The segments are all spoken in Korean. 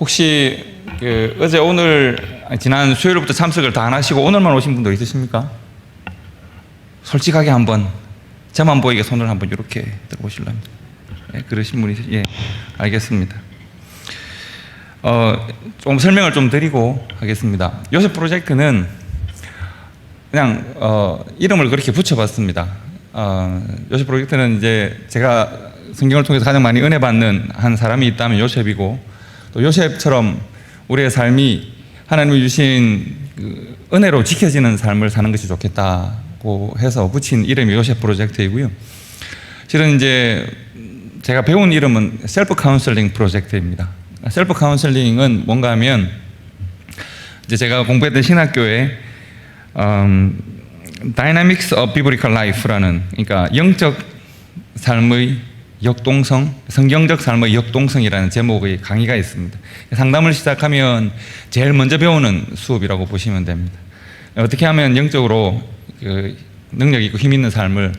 혹시 어제 오늘 지난 수요일부터 참석을 다 안 하시고 오늘만 오신 분도 있으십니까? 솔직하게 한번 저만 보이게 손을 한번 이렇게 들어보실랍니다. 예, 그러신 분이 예, 알겠습니다. 좀 설명을 좀 드리고 하겠습니다. 요셉 프로젝트는 그냥 이름을 그렇게 붙여봤습니다. 요셉 프로젝트는 이제 제가 성경을 통해서 가장 많이 은혜 받는 한 사람이 있다면 요셉이고, 또 요셉처럼 우리의 삶이 하나님이 주신 그 은혜로 지켜지는 삶을 사는 것이 좋겠다고 해서 붙인 이름이 요셉 프로젝트이고요. 실은 이제 제가 배운 이름은 셀프 카운슬링 프로젝트입니다. 셀프 카운슬링은 뭔가 하면 이제 제가 공부했던 신학교에 Dynamics of Biblical Life라는, 그러니까 영적 삶의 역동성, 성경적 삶의 역동성이라는 제목의 강의가 있습니다. 상담을 시작하면 제일 먼저 배우는 수업이라고 보시면 됩니다. 어떻게 하면 영적으로 그 능력 있고 힘 있는 삶을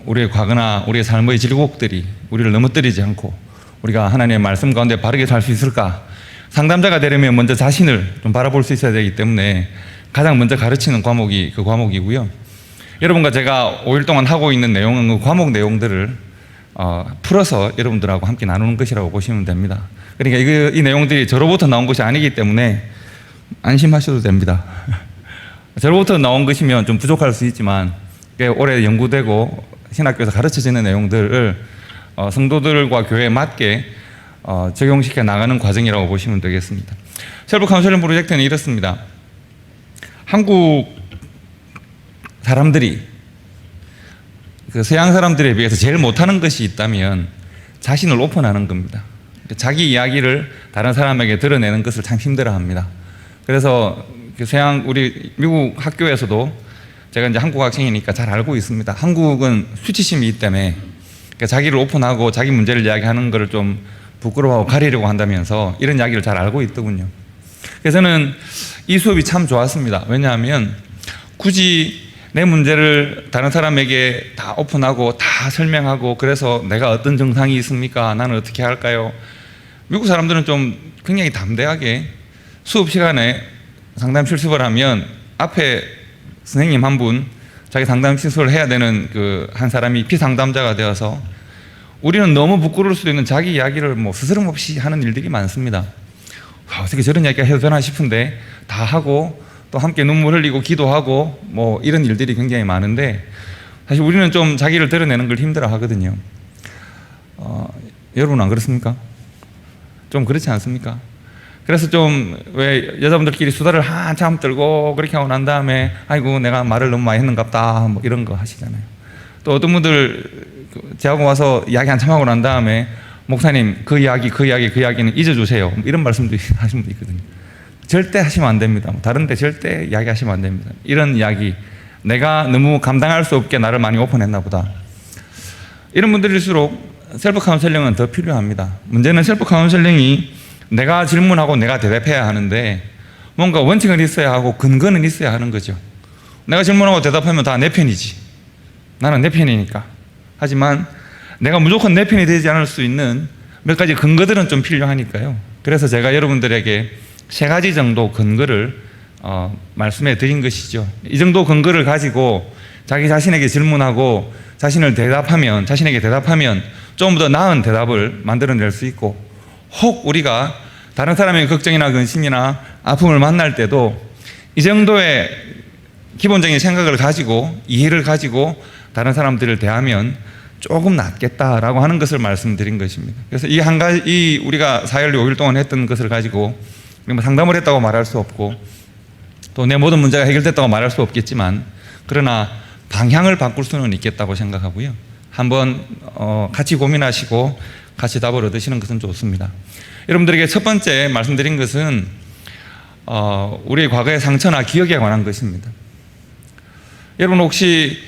우리의 과거나 우리의 삶의 질곡들이 우리를 넘어뜨리지 않고 우리가 하나님의 말씀 가운데 바르게 살 수 있을까? 상담자가 되려면 먼저 자신을 좀 바라볼 수 있어야 되기 때문에 가장 먼저 가르치는 과목이 그 과목이고요. 여러분과 제가 5일 동안 하고 있는 내용은 그 과목 내용들을 풀어서 여러분들하고 함께 나누는 것이라고 보시면 됩니다. 그러니까 이 내용들이 저로부터 나온 것이 아니기 때문에 안심하셔도 됩니다. 저로부터 나온 것이면 좀 부족할 수 있지만 오래 연구되고 신학교에서 가르쳐지는 내용들을 성도들과 교회에 맞게 적용시켜 나가는 과정이라고 보시면 되겠습니다. 셀프 카운셀링 프로젝트는 이렇습니다. 한국 사람들이 그 서양 사람들에 비해서 제일 못하는 것이 있다면 자신을 오픈하는 겁니다. 자기 이야기를 다른 사람에게 드러내는 것을 참 힘들어합니다. 그래서 우리 미국 학교에서도 제가 이제 한국 학생이니까 잘 알고 있습니다. 한국은 수치심이 있기 때문에 자기를 오픈하고 자기 문제를 이야기하는 것을 좀 부끄러워하고 가리려고 한다면서 이런 이야기를 잘 알고 있더군요. 그래서 저는 이 수업이 참 좋았습니다. 왜냐하면 굳이 내 문제를 다른 사람에게 다 오픈하고 다 설명하고 그래서 내가 어떤 증상이 있습니까? 나는 어떻게 할까요? 미국 사람들은 좀 굉장히 담대하게 수업 시간에 상담 실습을 하면 앞에 선생님 한 분, 자기 상담 실습을 해야 되는 그 한 사람이 피상담자가 되어서 우리는 너무 부끄러울 수도 있는 자기 이야기를 뭐 스스럼 없이 하는 일들이 많습니다. 어떻게 저런 이야기가 해도 되나 싶은데 다 하고 또 함께 눈물 흘리고 기도하고 뭐 이런 일들이 굉장히 많은데 사실 우리는 좀 자기를 드러내는 걸 힘들어 하거든요. 여러분 안 그렇습니까? 좀 그렇지 않습니까? 그래서 좀 왜 여자분들끼리 수다를 한참 떨고 그렇게 하고 난 다음에 아이고 내가 말을 너무 많이 했는갑다 뭐 이런 거 하시잖아요. 또 어떤 분들 제하고 와서 이야기 한참 하고 난 다음에 목사님 그 이야기는 잊어주세요 뭐 이런 말씀도 하시는 분도 있거든요. 절대 하시면 안 됩니다. 다른 데 절대 이야기하시면 안 됩니다. 이런 이야기, 내가 너무 감당할 수 없게 나를 많이 오픈했나 보다. 이런 분들일수록 셀프 카운셀링은 더 필요합니다. 문제는 셀프 카운셀링이 내가 질문하고 내가 대답해야 하는데 뭔가 원칙은 있어야 하고 근거는 있어야 하는 거죠. 내가 질문하고 대답하면 다 내 편이지. 나는 내 편이니까. 하지만 내가 무조건 내 편이 되지 않을 수 있는 몇 가지 근거들은 좀 필요하니까요. 그래서 제가 여러분들에게 3가지 정도 근거를 말씀해 드린 것이죠. 이 정도 근거를 가지고 자기 자신에게 질문하고 자신에게 대답하면 좀 더 나은 대답을 만들어낼 수 있고, 혹 우리가 다른 사람의 걱정이나 근심이나 아픔을 만날 때도 이 정도의 기본적인 생각을 가지고 이해를 가지고 다른 사람들을 대하면 조금 낫겠다라고 하는 것을 말씀드린 것입니다. 그래서 이 한 가지, 우리가 4일 5일 동안 했던 것을 가지고 상담을 했다고 말할 수 없고 또 내 모든 문제가 해결됐다고 말할 수 없겠지만, 그러나 방향을 바꿀 수는 있겠다고 생각하고요. 한번 같이 고민하시고 같이 답을 얻으시는 것은 좋습니다. 여러분들에게 첫 번째 말씀드린 것은 우리의 과거의 상처나 기억에 관한 것입니다. 여러분 혹시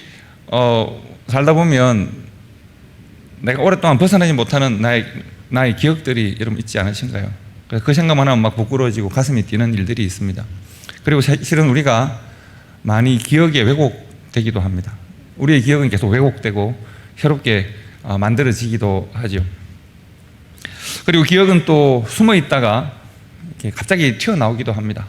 살다 보면 내가 오랫동안 벗어나지 못하는 나의 기억들이 여러분 있지 않으신가요? 그 생각만 하면 막 부끄러워지고 가슴이 뛰는 일들이 있습니다. 그리고 실은 우리가 많이 기억에 왜곡되기도 합니다. 우리의 기억은 계속 왜곡되고 새롭게 만들어지기도 하죠. 그리고 기억은 또 숨어 있다가 이렇게 갑자기 튀어나오기도 합니다.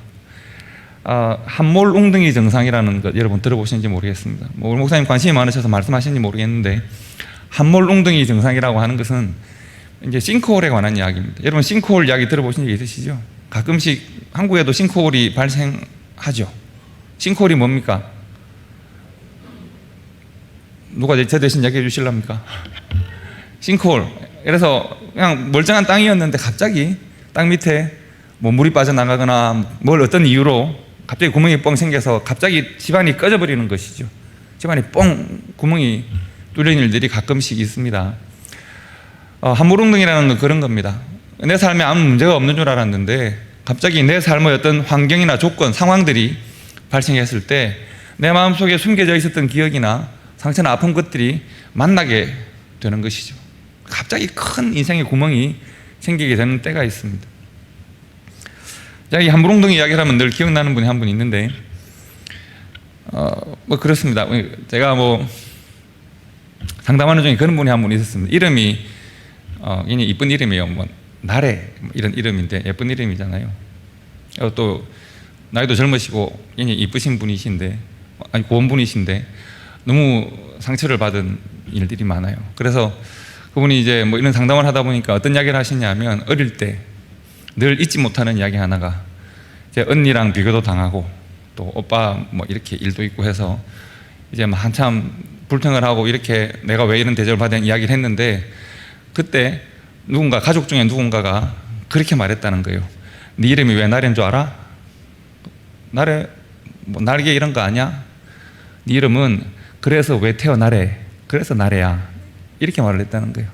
함몰 웅덩이 증상이라는 것 여러분 들어보시는지 모르겠습니다. 뭐 우리 목사님 관심이 많으셔서 말씀하시는지 모르겠는데, 함몰 웅덩이 증상이라고 하는 것은 이제 싱크홀에 관한 이야기입니다. 여러분 싱크홀 이야기 들어보신 적 있으시죠? 가끔씩 한국에도 싱크홀이 발생하죠. 싱크홀이 뭡니까? 누가 저 대신 이야기해 주실랍니까? 싱크홀. 그래서 그냥 멀쩡한 땅이었는데 갑자기 땅 밑에 뭐 물이 빠져나가거나 뭘 어떤 이유로 갑자기 구멍이 뻥 생겨서 갑자기 집안이 꺼져버리는 것이죠. 집안이 뻥 구멍이 뚫리는 일들이 가끔씩 있습니다. 함몰웅덩이라는 건 그런 겁니다. 내 삶에 아무 문제가 없는 줄 알았는데 갑자기 내 삶의 어떤 환경이나 조건, 상황들이 발생했을 때 내 마음속에 숨겨져 있었던 기억이나 상처나 아픈 것들이 만나게 되는 것이죠. 갑자기 큰 인생의 구멍이 생기게 되는 때가 있습니다. 이 함몰웅덩이 이야기를 하면 늘 기억나는 분이 한 분 있는데, 뭐 그렇습니다. 제가 뭐 상담하는 중에 그런 분이 한 분 있었습니다. 이름이 굉장히 이쁜 이름이에요. 뭐 나래 이런 이름인데 예쁜 이름이잖아요. 또 나이도 젊으시고 굉장히 이쁘신 분이신데, 아니 고원분이신데 너무 상처를 받은 일들이 많아요. 그래서 그분이 이제 뭐 이런 상담을 하다 보니까 어떤 이야기를 하시냐면, 어릴 때 늘 잊지 못하는 이야기 하나가, 제 언니랑 비교도 당하고 또 오빠 뭐 이렇게 일도 있고 해서 이제 뭐 한참 불평을 하고 이렇게 내가 왜 이런 대접을 받은 이야기를 했는데, 그때 누군가, 가족 중에 누군가가 그렇게 말했다는 거예요. 네 이름이 왜 나래인 줄 알아? 나래 뭐 날개 이런 거 아니야? 네 이름은 그래서 왜 태어나래? 그래서 나래야. 이렇게 말을 했다는 거예요.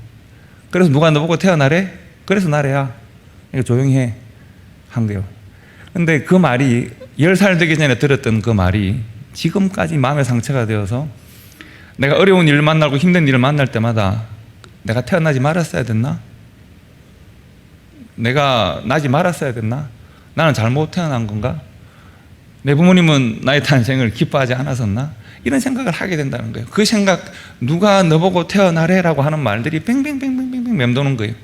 그래서 누가 너보고 태어나래? 그래서 나래야. 이거 조용히 해. 한 거예요. 근데 그 말이 10살 되기 전에 들었던 그 말이 지금까지 마음의 상처가 되어서 내가 어려운 일을 만나고 힘든 일을 만날 때마다 내가 태어나지 말았어야 됐나? 내가 나지 말았어야 됐나? 나는 잘못 태어난 건가? 내 부모님은 나의 탄생을 기뻐하지 않았었나? 이런 생각을 하게 된다는 거예요. 그 생각, 누가 너보고 태어나래라고 하는 말들이 뱅뱅뱅뱅뱅 맴도는 거예요.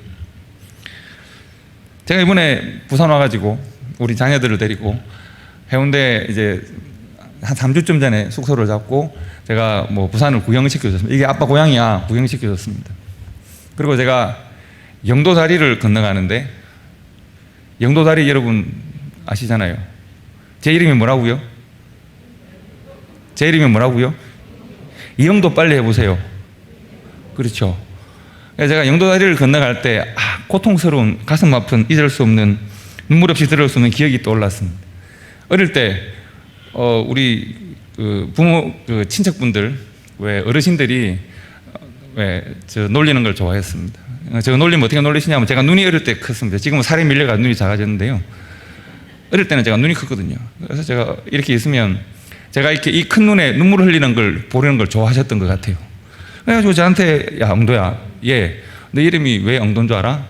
제가 이번에 부산 와가지고 우리 자녀들을 데리고 해운대 이제 한 3주쯤 전에 숙소를 잡고 제가 뭐 부산을 구경시켜줬습니다. 이게 아빠 고향이야. 구경시켜줬습니다. 그리고 제가 영도다리를 건너가는데, 영도다리 여러분 아시잖아요. 제 이름이 뭐라고요? 제 이름이 뭐라고요? 이영도 빨리 해보세요. 그렇죠. 제가 영도다리를 건너갈 때 고통스러운, 가슴 아픈, 잊을 수 없는, 눈물 없이 들을 수 없는 기억이 떠올랐습니다. 어릴 때 우리 부모 친척분들, 왜 어르신들이 왜 저 놀리는 걸 좋아했습니다. 제가 놀리면 어떻게 놀리시냐면, 제가 눈이 어릴 때 컸습니다. 지금은 살이 밀려가 눈이 작아졌는데요. 어릴 때는 제가 눈이 컸거든요. 그래서 제가 이렇게 있으면 제가 이렇게 이 큰 눈에 눈물 흘리는 걸 보려는 걸 좋아하셨던 것 같아요. 그래가지고 저한테, 야 엉도야, 너 이름이 왜 엉도인 줄 알아?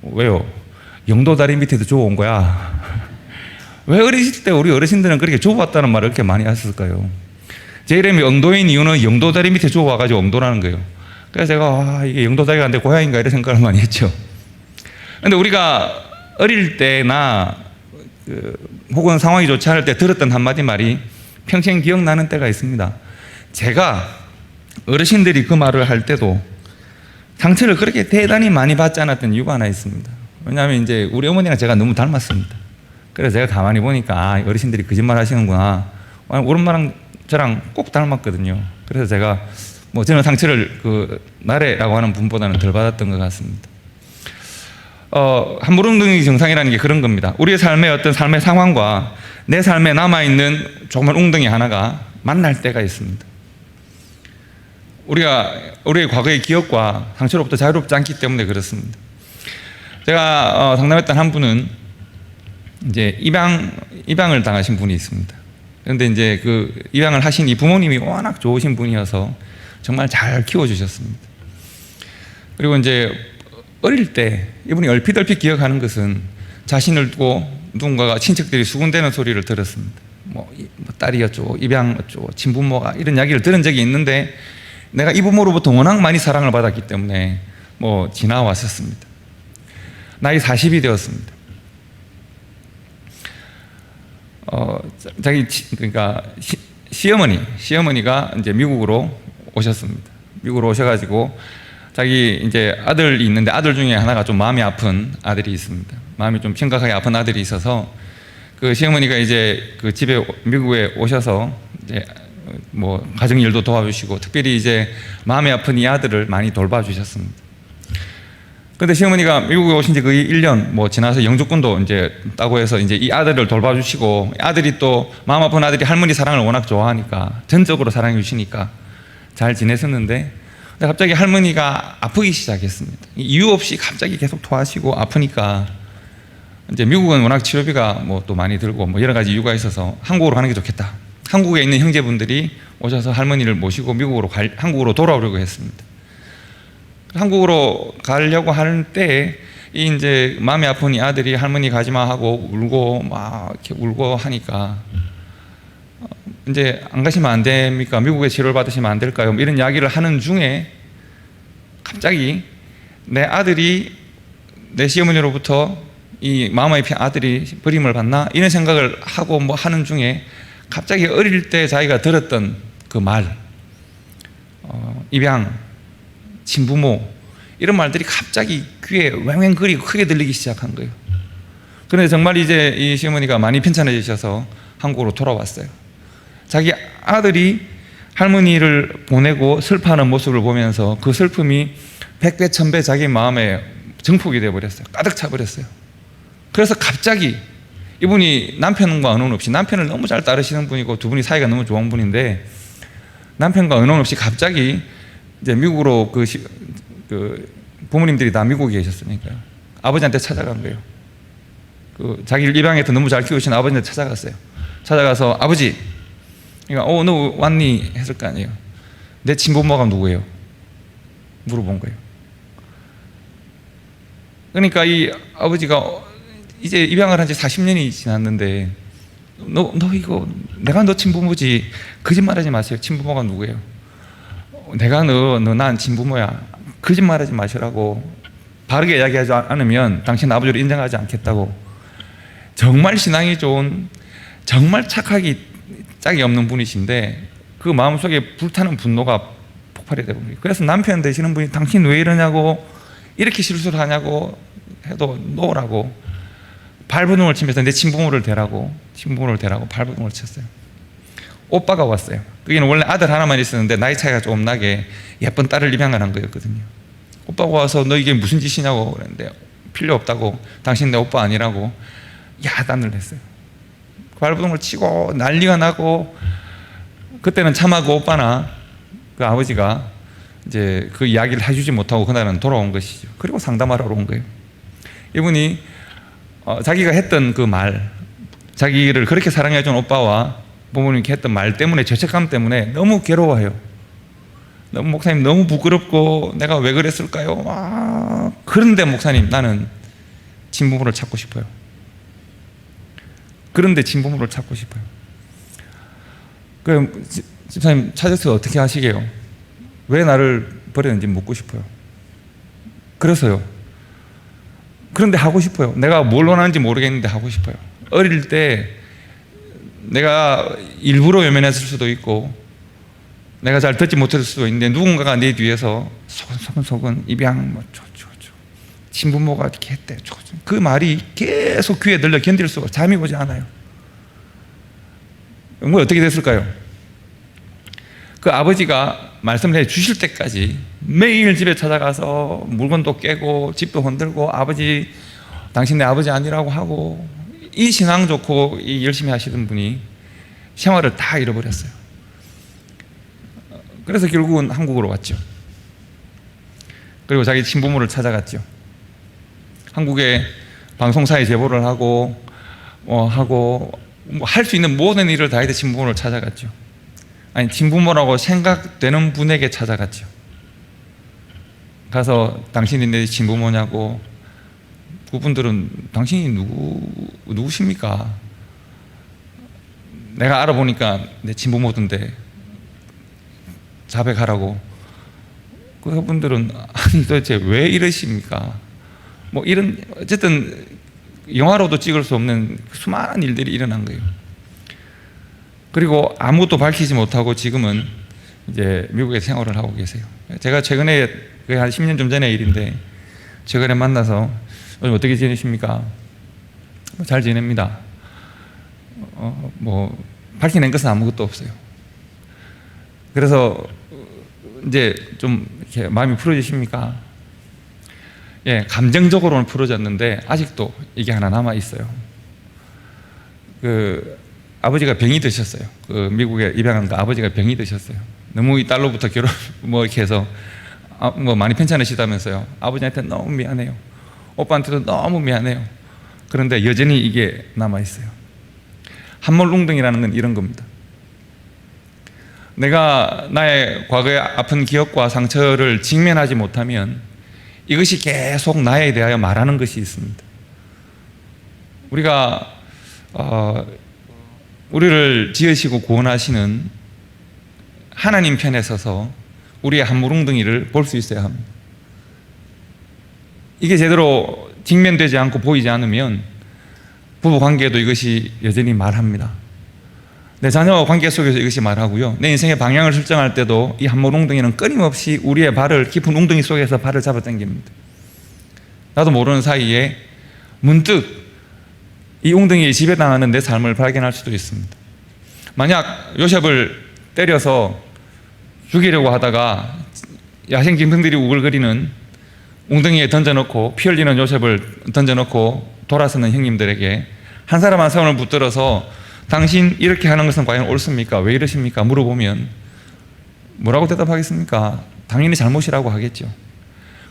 왜요? 영도다리 밑에도 좁아 온 거야. 왜 어리실 때 우리 어르신들은 그렇게 좁았다는 말을 그렇게 많이 하셨을까요? 제 이름이 엉도인 이유는 영도다리 밑에 좁아가지고 엉도라는 거예요. 그래서 제가 이게 영도다리가 내 고향인가 이런 생각을 많이 했죠. 근데 우리가 어릴 때나 혹은 상황이 좋지 않을 때 들었던 한마디 말이 평생 기억나는 때가 있습니다. 제가 어르신들이 그 말을 할 때도 상처를 그렇게 대단히 많이 받지 않았던 이유가 하나 있습니다. 왜냐하면 이제 우리 어머니랑 제가 너무 닮았습니다. 그래서 제가 가만히 보니까 어르신들이 거짓말 하시는구나. 우리 엄마랑 저랑 꼭 닮았거든요. 그래서 제가 뭐 저는 상처를 나래라고 하는 분보다는 덜 받았던 것 같습니다. 함몰웅덩이 증상이라는 게 그런 겁니다. 우리의 삶의 어떤 삶의 상황과 내 삶에 남아있는 조그만 웅덩이 하나가 만날 때가 있습니다. 우리의 과거의 기억과 상처로부터 자유롭지 않기 때문에 그렇습니다. 제가 상담했던 한 분은 이제 입양을 당하신 분이 있습니다. 그런데 이제 그 입양을 하신 이 부모님이 워낙 좋으신 분이어서 정말 잘 키워주셨습니다. 그리고 이제 어릴 때 이분이 얼핏 기억하는 것은 자신을 두고 누군가가 친척들이 수군대는 소리를 들었습니다. 뭐 딸이 어쩌고 입양 어쩌고 친부모가 이런 이야기를 들은 적이 있는데, 내가 이 부모로부터 워낙 많이 사랑을 받았기 때문에 뭐 지나왔었습니다. 나이 40이 되었습니다. 그러니까 시어머니가 이제 미국으로 오셨습니다. 미국으로 오셔가지고 자기 이제 아들이 있는데 아들 중에 하나가 좀 마음이 아픈 아들이 있습니다. 마음이 좀 심각하게 아픈 아들이 있어서 그 시어머니가 이제 그 집에 미국에 오셔서 이제 뭐 가정 일도 도와주시고 특별히 이제 마음이 아픈 이 아들을 많이 돌봐주셨습니다. 근데 시어머니가 미국에 오신 지 거의 1년 뭐 지나서 영주권도 이제 따고 해서 이제 이 아들을 돌봐주시고 아들이 또 마음 아픈 아들이 할머니 사랑을 워낙 좋아하니까 전적으로 사랑해 주시니까 잘 지냈었는데 근데 갑자기 할머니가 아프기 시작했습니다. 이유 없이 갑자기 계속 토하시고 아프니까 이제 미국은 워낙 치료비가 뭐 또 많이 들고 뭐 여러 가지 이유가 있어서 한국으로 가는 게 좋겠다. 한국에 있는 형제분들이 오셔서 할머니를 모시고 한국으로 돌아오려고 했습니다. 한국으로 가려고 하는 때에 이 이제 마음이 아픈 이 아들이 할머니 가지마 하고 울고 막 이렇게 울고 하니까 이제 안 가시면 안 됩니까? 미국에 치료를 받으시면 안 될까요? 뭐 이런 이야기를 하는 중에 갑자기 내 아들이 내 시어머니로부터 이 마음 아픈 아들이 버림을 받나? 이런 생각을 하고 뭐 하는 중에 갑자기 어릴 때 자기가 들었던 그 말, 입양, 친부모 이런 말들이 갑자기 귀에 왱왱거리고 크게 들리기 시작한 거예요. 그런데 정말 이제 이 시어머니가 많이 편찮아지셔서 한국으로 돌아왔어요. 자기 아들이 할머니를 보내고 슬퍼하는 모습을 보면서 그 슬픔이 100배 1000배 자기 마음에 증폭이 되어버렸어요. 가득 차버렸어요. 그래서 갑자기 이분이 남편과 의논 없이, 남편을 너무 잘 따르시는 분이고 두 분이 사이가 너무 좋은 분인데 남편과 의논 없이 갑자기 이제 미국으로 그 부모님들이 다 미국에 계셨으니까요. 아버지한테 찾아간 거예요. 그 자기를 입양해서 너무 잘 키우신 아버지한테 찾아갔어요. 찾아가서 아버지, 그러니까 너 왔니? 했을 거 아니에요. 내 친부모가 누구예요? 물어본 거예요. 그러니까 이 아버지가 이제 입양을 한 지 40년이 지났는데 너 이거 내가 너 친부모지. 거짓말하지 마세요. 친부모가 누구예요? 내가 난 친부모야. 거짓말하지 마시라고. 바르게 이야기하지 않으면 당신 아버지를 인정하지 않겠다고. 정말 신앙이 좋은, 정말 착하기 짝이 없는 분이신데 그 마음속에 불타는 분노가 폭발이 되고, 그래서 남편 되시는 분이 당신 왜 이러냐고, 이렇게 실수를 하냐고 해도 놓으라고 발버둥을 치면서 내 친부모를 대라고 발버둥을 쳤어요. 오빠가 왔어요. 거기는 원래 아들 하나만 있었는데 나이 차이가 좀 나게 예쁜 딸을 입양을 한 거였거든요. 오빠가 와서 너 이게 무슨 짓이냐고 그랬는데 필요 없다고, 당신 내 오빠 아니라고 야단을 했어요. 발버둥을 치고 난리가 나고, 그때는 차마 그 오빠나 그 아버지가 이제 그 이야기를 해주지 못하고 그날은 돌아온 것이죠. 그리고 상담하러 온 거예요. 이분이 자기가 했던 그 말, 자기를 그렇게 사랑해준 오빠와 부모님께 했던 말 때문에, 죄책감 때문에 너무 괴로워해요. 목사님 너무 부끄럽고 내가 왜 그랬을까요? 그런데 목사님 나는 친부모를 찾고 싶어요. 그런데 친부모를 찾고 싶어요. 그럼 집사님 찾아서 어떻게 하시게요? 왜 나를 버렸는지 묻고 싶어요. 그래서요. 그런데 하고 싶어요. 내가 뭘 원하는지 모르겠는데 하고 싶어요. 어릴 때 내가 일부러 외면했을 수도 있고 내가 잘 듣지 못했을 수도 있는데 누군가가 내 뒤에서 소근소근 입양 친부모가 이렇게 했대. 그 말이 계속 귀에 들려 견딜 수가, 잠이 오지 않아요. 뭐 어떻게 됐을까요? 그 아버지가 말씀을 해 주실 때까지 매일 집에 찾아가서 물건도 깨고 집도 흔들고 아버지 당신 내 아버지 아니라고 하고, 이 신앙 좋고 이 열심히 하시던 분이 생활을 다 잃어버렸어요. 그래서 결국은 한국으로 왔죠. 그리고 자기 친부모를 찾아갔죠. 한국에 방송사에 제보를 하고 할 수 있는 모든 일을 다 해서 친부모를 찾아갔죠. 아니, 친부모라고 생각되는 분에게 찾아갔죠. 가서 당신이 내 친부모냐고. 그분들은 당신이 누구십니까? 내가 알아보니까 내 친부모던데 자백하라고. 그분들은 아니 도대체 왜 이러십니까? 뭐 이런 어쨌든 영화로도 찍을 수 없는 수많은 일들이 일어난 거예요. 그리고 아무것도 밝히지 못하고 지금은 이제 미국에 생활을 하고 계세요. 제가 최근에 거의 한 10년 좀 전의 일인데 최근에 만나서 요즘 어떻게 지내십니까? 잘 지냅니다. 뭐 밝혀낸 것은 아무것도 없어요. 그래서 이제 좀 이렇게 마음이 풀어지십니까? 예, 감정적으로는 풀어졌는데 아직도 이게 하나 남아 있어요. 그 아버지가 병이 드셨어요. 그 미국에 입양한 그 아버지가 병이 드셨어요. 너무 이 딸로부터 결혼 뭐 이렇게 해서 뭐 많이 편찮으시다면서요. 아버지한테 너무 미안해요. 오빠한테도 너무 미안해요. 그런데 여전히 이게 남아 있어요. 함몰웅덩이라는 건 이런 겁니다. 내가 나의 과거의 아픈 기억과 상처를 직면하지 못하면 이것이 계속 나에 대하여 말하는 것이 있습니다. 우리가 우리를 지으시고 구원하시는 하나님 편에 서서 우리의 함몰웅덩이를 볼 수 있어야 합니다. 이게 제대로 직면되지 않고 보이지 않으면 부부관계에도 이것이 여전히 말합니다. 내 자녀와 관계 속에서 이것이 말하고요. 내 인생의 방향을 설정할 때도 이 함몰웅덩이는 끊임없이 우리의 발을 깊은 웅덩이 속에서 발을 잡아당깁니다. 나도 모르는 사이에 문득 이 웅덩이에 지배당하는 내 삶을 발견할 수도 있습니다. 만약 요셉을 때려서 죽이려고 하다가 야생 짐승들이 우글거리는 웅덩이에 던져놓고 피 흘리는 요셉을 던져놓고 돌아서는 형님들에게 한 사람 한 사람을 붙들어서 당신 이렇게 하는 것은 과연 옳습니까? 왜 이러십니까? 물어보면 뭐라고 대답하겠습니까? 당연히 잘못이라고 하겠죠.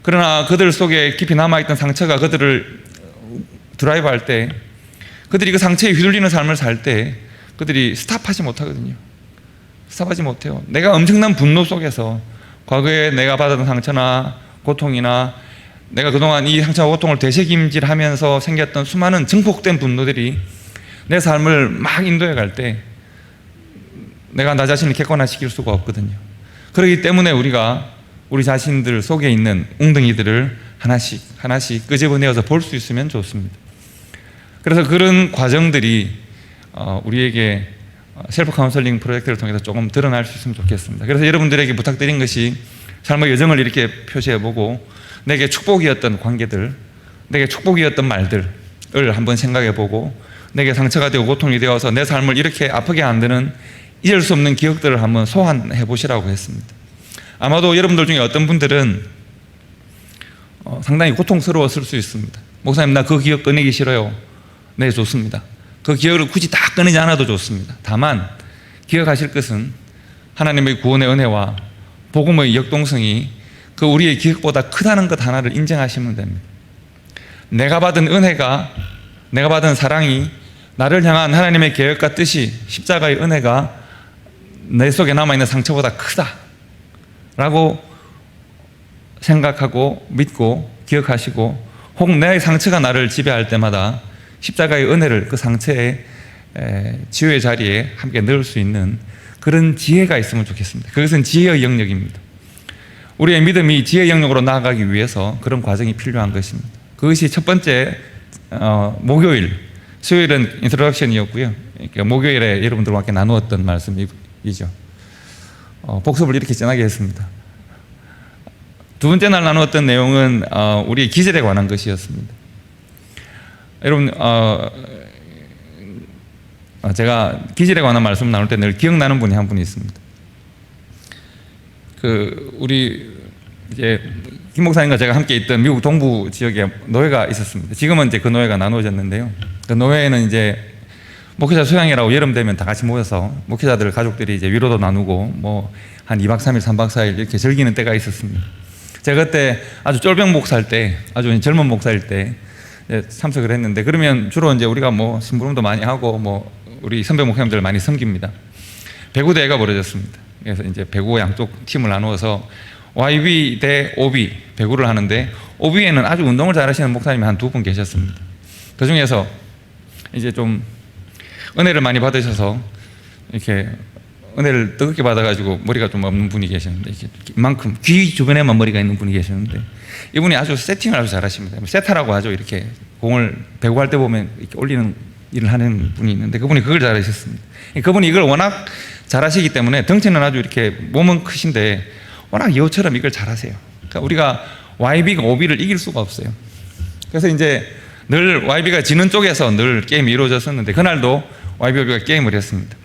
그러나 그들 속에 깊이 남아있던 상처가 그들을 드라이브할 때, 그들이 그 상처에 휘둘리는 삶을 살 때 그들이 스탑하지 못하거든요. 스탑하지 못해요. 내가 엄청난 분노 속에서 과거에 내가 받았던 상처나 고통이나 내가 그동안 이 상처와 고통을 되새김질하면서 생겼던 수많은 증폭된 분노들이 내 삶을 막 인도해 갈 때 내가 나 자신을 객관화시킬 수가 없거든요. 그렇기 때문에 우리가 우리 자신들 속에 있는 웅덩이들을 하나씩 끄집어내어서 볼 수 있으면 좋습니다. 그래서 그런 과정들이 우리에게 셀프 카운셀링 프로젝트를 통해서 조금 드러날 수 있으면 좋겠습니다. 그래서 여러분들에게 부탁드린 것이 삶의 여정을 이렇게 표시해보고 내게 축복이었던 관계들, 내게 축복이었던 말들을 한번 생각해보고 내게 상처가 되고 고통이 되어서 내 삶을 이렇게 아프게 만드는 잊을 수 없는 기억들을 한번 소환해 보시라고 했습니다. 아마도 여러분들 중에 어떤 분들은 상당히 고통스러웠을 수 있습니다. 목사님, 나 그 기억 꺼내기 싫어요. 네, 좋습니다. 그 기억을 굳이 다 꺼내지 않아도 좋습니다. 다만 기억하실 것은 하나님의 구원의 은혜와 복음의 역동성이 그 우리의 기억보다 크다는 것 하나를 인정하시면 됩니다. 내가 받은 은혜가, 내가 받은 사랑이, 나를 향한 하나님의 계획과 뜻이, 십자가의 은혜가 내 속에 남아있는 상처보다 크다라고 생각하고 믿고 기억하시고, 혹 내 상처가 나를 지배할 때마다 십자가의 은혜를 그 상처의 치유의 자리에 함께 넣을 수 있는 그런 지혜가 있으면 좋겠습니다. 그것은 지혜의 영역입니다. 우리의 믿음이 지혜의 영역으로 나아가기 위해서 그런 과정이 필요한 것입니다. 그것이 첫 번째 목요일, 수요일은 인트로덕션이었고요. 목요일에 여러분들과 함께 나누었던 말씀이죠. 복습을 이렇게 진하게 했습니다. 두 번째 날 나누었던 내용은 우리의 기절에 관한 것이었습니다. 여러분, 제가 기절에 관한 말씀 나눌 때 늘 기억나는 분이 한 분이 있습니다. 우리 이제 김 목사님과 제가 함께 있던 미국 동부 지역에 노회가 있었습니다. 지금은 이제 그 노회가 나누어졌는데요. 그 노회에는 이제 목회자 소양회라고 여름 되면 다 같이 모여서 목회자들 가족들이 이제 위로도 나누고 뭐 한 2박 3일, 3박 4일 이렇게 즐기는 때가 있었습니다. 제가 그때 아주 쫄병 목사일 때, 아주 젊은 목사일 때 참석을 했는데, 그러면 주로 이제 우리가 뭐 심부름도 많이 하고 뭐 우리 선배 목사님들 많이 섬깁니다. 배구 대회가 벌어졌습니다. 그래서 이제 배구 양쪽 팀을 나누어서 YB 대 OB 배구를 하는데, OB에는 아주 운동을 잘하시는 목사님이 한 2분 계셨습니다. 그 중에서 이제 좀 은혜를 많이 받으셔서 이렇게 은혜를 뜨겁게 받아가지고 머리가 좀 없는 분이 계셨는데 이만큼 귀 주변에만 머리가 있는 분이 계셨는데 이분이 아주 세팅을 아주 잘하십니다. 세타라고 하죠. 이렇게 공을 배구할 때 보면 이렇게 올리는 일을 하는 분이 있는데 그분이 그걸 잘하셨습니다. 그분이 이걸 워낙 잘하시기 때문에 덩치는 아주 이렇게 몸은 크신데 워낙 여우처럼 이걸 잘하세요. 그러니까 우리가 YB가 OB를 이길 수가 없어요. 그래서 이제 늘 YB가 지는 쪽에서 늘 게임이 이루어졌었는데 그날도 YB, OB가 게임을 했습니다.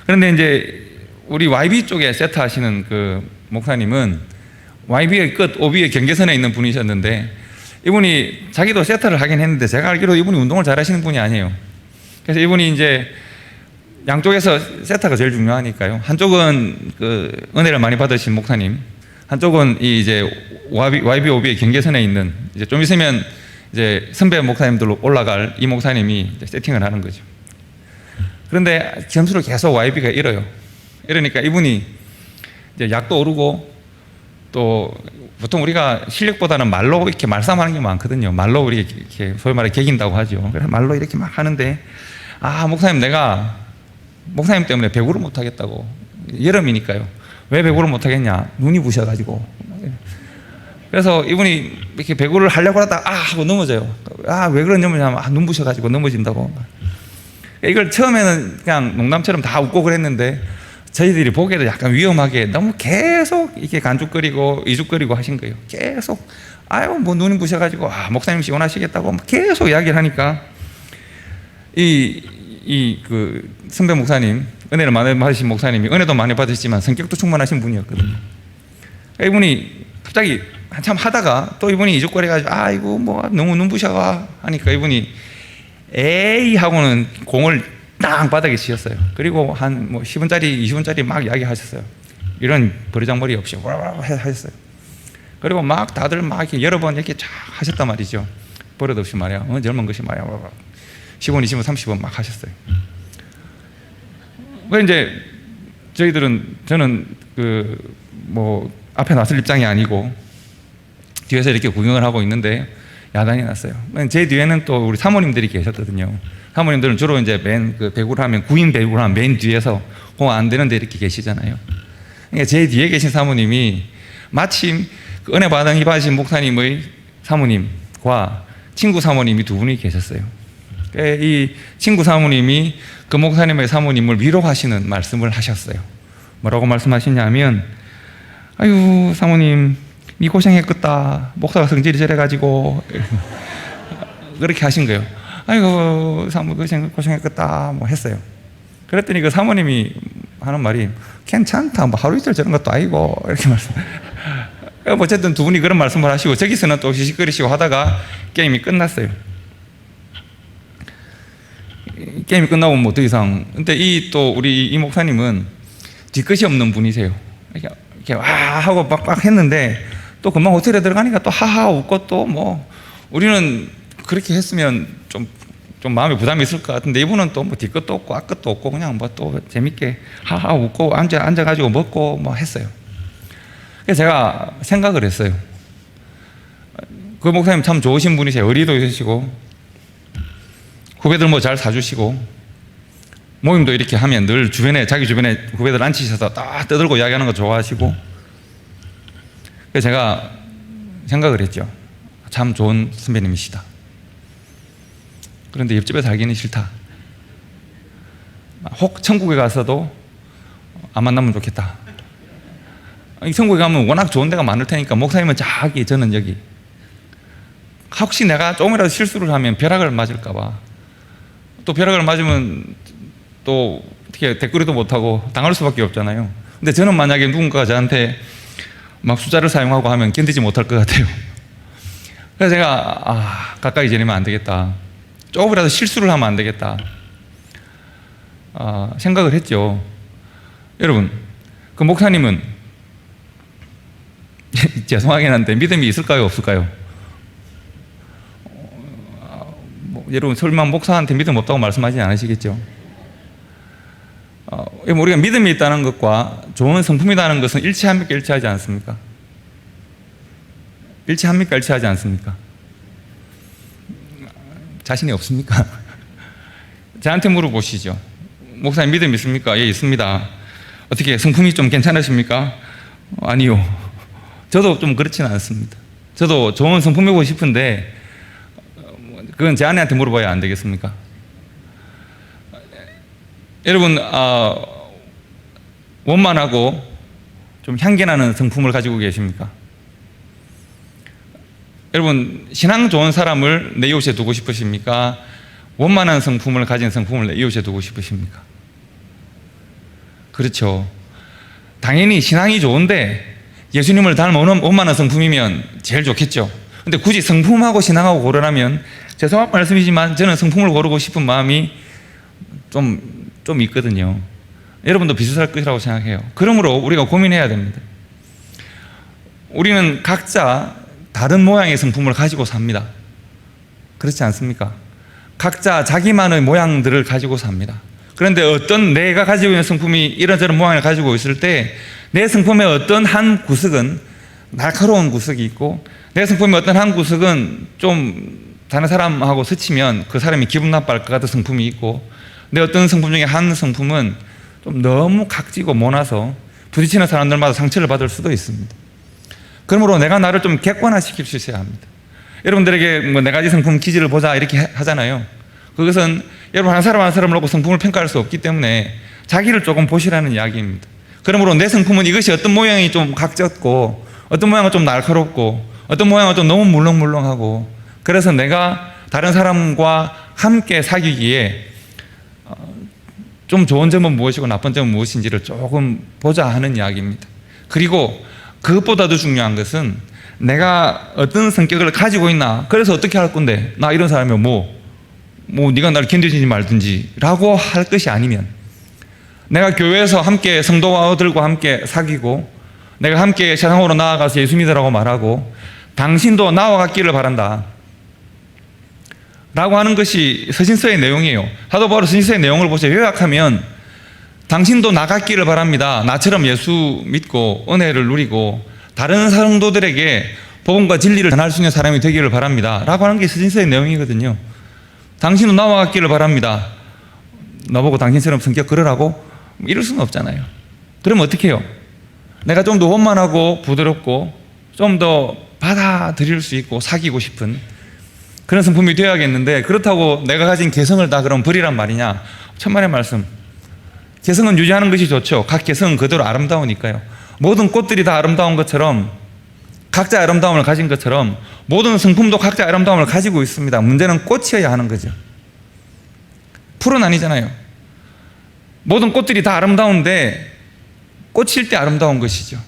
그런데 이제 우리 YB 쪽에 세트 하시는 그 목사님은 YB의 끝, OB의 경계선에 있는 분이셨는데 이분이 자기도 세트를 하긴 했는데 제가 알기로 이분이 운동을 잘 하시는 분이 아니에요. 그래서 이분이 이제 양쪽에서 세트가 제일 중요하니까요. 한쪽은 그 은혜를 많이 받으신 목사님, 한쪽은 이 이제 YB, OB의 경계선에 있는 이제 좀 있으면 이제 선배 목사님들로 올라갈 이 목사님이 이제 세팅을 하는 거죠. 그런데 점수를 계속 YB가 잃어요. 이러니까 이분이 이제 약도 오르고 또 보통 우리가 실력보다는 말로 이렇게 말싸움하는 게 많거든요. 말로 우리 이렇게 소위 말해 개긴다고 하죠. 그래서 말로 이렇게 막 하는데 아 목사님 내가 목사님 때문에 배구를 못 하겠다고. 여름이니까요. 왜 배구를 못 하겠냐? 눈이 부셔가지고. 그래서 이분이 이렇게 배구를 하려고 하다가 아 하고 넘어져요. 아 왜 그런 넘어지냐면 아, 눈 부셔가지고 넘어진다고. 이걸 처음에는 그냥 농담처럼 다 웃고 그랬는데 저희들이 보기에도 약간 위험하게 너무 계속 이렇게 간죽거리고 이죽거리고 하신 거예요. 계속 아유 뭐 눈이 부셔가지고 아 목사님 시원하시겠다고 계속 이야기를 하니까 그 선배 목사님 은혜를 많이 받으신 목사님이 은혜도 많이 받으시지만 성격도 충만하신 분이었거든요. 이분이 갑자기 한참 하다가 또 이분이 이죽거려가지고 아이고 뭐 너무 눈부셔가 하니까 이분이 에이 하고는 공을 딱 바닥에 치셨어요. 그리고 한 뭐 10분짜리 20분짜리 막 이야기하셨어요. 이런 버르장머리 없이 와와 하셨어요. 그리고 막 다들 막 이렇게 여러 번 이렇게 쫙 하셨단 말이죠. 버릇없이 말이야. 젊은 것이 말이야. 10원, 20원, 30원 막 하셨어요. 그 이제 저는 그 뭐 앞에 나설 입장이 아니고 뒤에서 이렇게 구경을 하고 있는데 야단이 났어요. 제 뒤에는 또 우리 사모님들이 계셨거든요. 사모님들은 주로 이제 맨 그 배구를 하면 구인 배구를 하면 맨 뒤에서 공 안 되는데 이렇게 계시잖아요. 그러니까 제 뒤에 계신 사모님이 마침 그 은혜 받으신 목사님의 사모님과 친구 사모님이 두 분이 계셨어요. 이 친구 사모님이 그 목사님의 사모님을 위로하시는 말씀을 하셨어요. 뭐라고 말씀하시냐면 아유 사모님 니 고생했겠다. 목사가 성질이 저래가지고 그렇게 하신 거예요. 아이고 사모 고생했겠다 뭐 했어요. 그랬더니 그 사모님이 하는 말이 괜찮다 뭐 하루 이틀 저런 것도 아니고 이렇게 말씀. 어쨌든 두 분이 그런 말씀을 하시고 저기서는 또 시시거리시고 하다가 게임이 끝났어요. 게임이 끝나고 뭐 더 이상. 근데 우리 이 목사님은 뒤끝이 없는 분이세요. 이렇게 와 하고 빡빡 했는데 또 금방 호텔에 들어가니까 또 하하 웃고 또 뭐 우리는 그렇게 했으면 좀 마음에 부담이 있을 것 같은데 이분은 또 뭐 뒤끝도 없고 앞끝도 없고 그냥 뭐 또 재밌게 하하 웃고 앉아가지고 먹고 뭐 했어요. 그래서 제가 생각을 했어요. 그 목사님 참 좋으신 분이세요. 의리도 있으시고 후배들 뭐 잘 사주시고 모임도 이렇게 하면 늘 자기 주변에 후배들 앉히셔서 딱 떠들고 이야기하는 거 좋아하시고 그래서 제가 생각을 했죠. 참 좋은 선배님이시다. 그런데 옆집에 살기는 싫다. 혹 천국에 가서도 안 만나면 좋겠다. 이 천국에 가면 워낙 좋은 데가 많을 테니까 목사님은 저기 저는 여기. 혹시 내가 조금이라도 실수를 하면 벼락을 맞을까 봐. 또 벼락을 맞으면 또 어떻게 대꾸리도 못하고 당할 수밖에 없잖아요. 근데 저는 만약에 누군가가 저한테 막 숫자를 사용하고 하면 견디지 못할 것 같아요. 그래서 제가 가까이 지내면 안 되겠다. 조금이라도 실수를 하면 안 되겠다. 생각을 했죠. 여러분 그 목사님은 죄송하긴 한데 믿음이 있을까요 없을까요? 여러분 설마 목사한테 믿음 없다고 말씀하지 않으시겠죠? 우리가 믿음이 있다는 것과 좋은 성품이라는 것은 일치합니까? 일치하지 않습니까? 일치합니까? 일치하지 않습니까? 자신이 없습니까? 저한테 물어보시죠. 목사님 믿음 있습니까? 예, 있습니다. 어떻게 성품이 좀 괜찮으십니까? 아니요. 저도 좀 그렇지는 않습니다. 저도 좋은 성품이고 싶은데 그건 제 아내한테 물어봐야 안 되겠습니까? 여러분, 원만하고 좀 향기나는 성품을 가지고 계십니까? 여러분, 신앙 좋은 사람을 내 이웃에 두고 싶으십니까? 원만한 성품을 가진 성품을 내 이웃에 두고 싶으십니까? 그렇죠. 당연히 신앙이 좋은데 예수님을 닮은 원만한 성품이면 제일 좋겠죠. 근데 굳이 성품하고 신앙하고 고르라면 죄송한 말씀이지만 저는 성품을 고르고 싶은 마음이 좀 있거든요. 여러분도 비슷할 것이라고 생각해요. 그러므로 우리가 고민해야 됩니다. 우리는 각자 다른 모양의 성품을 가지고 삽니다. 그렇지 않습니까? 각자 자기만의 모양들을 가지고 삽니다. 그런데 어떤 내가 가지고 있는 성품이 이런저런 모양을 가지고 있을 때 내 성품의 어떤 한 구석은 날카로운 구석이 있고 내 성품의 어떤 한 구석은 좀 다른 사람하고 스치면 그 사람이 기분 나빠할 것 같은 성품이 있고 내 어떤 성품 중에 한 성품은 좀 너무 각지고 모나서 부딪히는 사람들마다 상처를 받을 수도 있습니다. 그러므로 내가 나를 좀 객관화시킬 수 있어야 합니다. 여러분들에게 뭐 4가지 성품 퀴즈를 보자 이렇게 하잖아요. 그것은 여러분 한 사람을 놓고 성품을 평가할 수 없기 때문에 자기를 조금 보시라는 이야기입니다. 그러므로 내 성품은 이것이 어떤 모양이 좀 각졌고 어떤 모양은 좀 날카롭고 어떤 모양은 좀 너무 물렁물렁하고 그래서 내가 다른 사람과 함께 사귀기에 좀 좋은 점은 무엇이고 나쁜 점은 무엇인지를 조금 보자 하는 이야기입니다. 그리고 그것보다도 중요한 것은 내가 어떤 성격을 가지고 있나 그래서 어떻게 할 건데 나 이런 사람이면 뭐 네가 나를 견디지 말든지 라고 할 것이 아니면 내가 교회에서 함께 성도들과 함께 사귀고 내가 함께 세상으로 나아가서 예수 믿으라고 말하고 당신도 나와 같기를 바란다 라고 하는 것이 서신서의 내용이에요. 사도 바울의 서신서의 내용을 보세요. 요약하면 당신도 나 같기를 바랍니다. 나처럼 예수 믿고 은혜를 누리고 다른 성도들에게 복음과 진리를 전할 수 있는 사람이 되기를 바랍니다 라고 하는 게 서신서의 내용이거든요. 당신도 나와 같기를 바랍니다. 나보고 당신처럼 성격 그러라고? 이럴 수는 없잖아요. 그러면 어떻게 해요? 내가 좀 더 원만하고 부드럽고 좀 더 받아들일 수 있고 사귀고 싶은 그런 성품이 되어야겠는데 그렇다고 내가 가진 개성을 다 그럼 버리란 말이냐? 천만의 말씀. 개성은 유지하는 것이 좋죠. 각 개성은 그대로 아름다우니까요. 모든 꽃들이 다 아름다운 것처럼 각자 아름다움을 가진 것처럼 모든 성품도 각자 아름다움을 가지고 있습니다. 문제는 꽃이어야 하는 거죠. 풀은 아니잖아요. 모든 꽃들이 다 아름다운데 꽃일 때 아름다운 것이죠.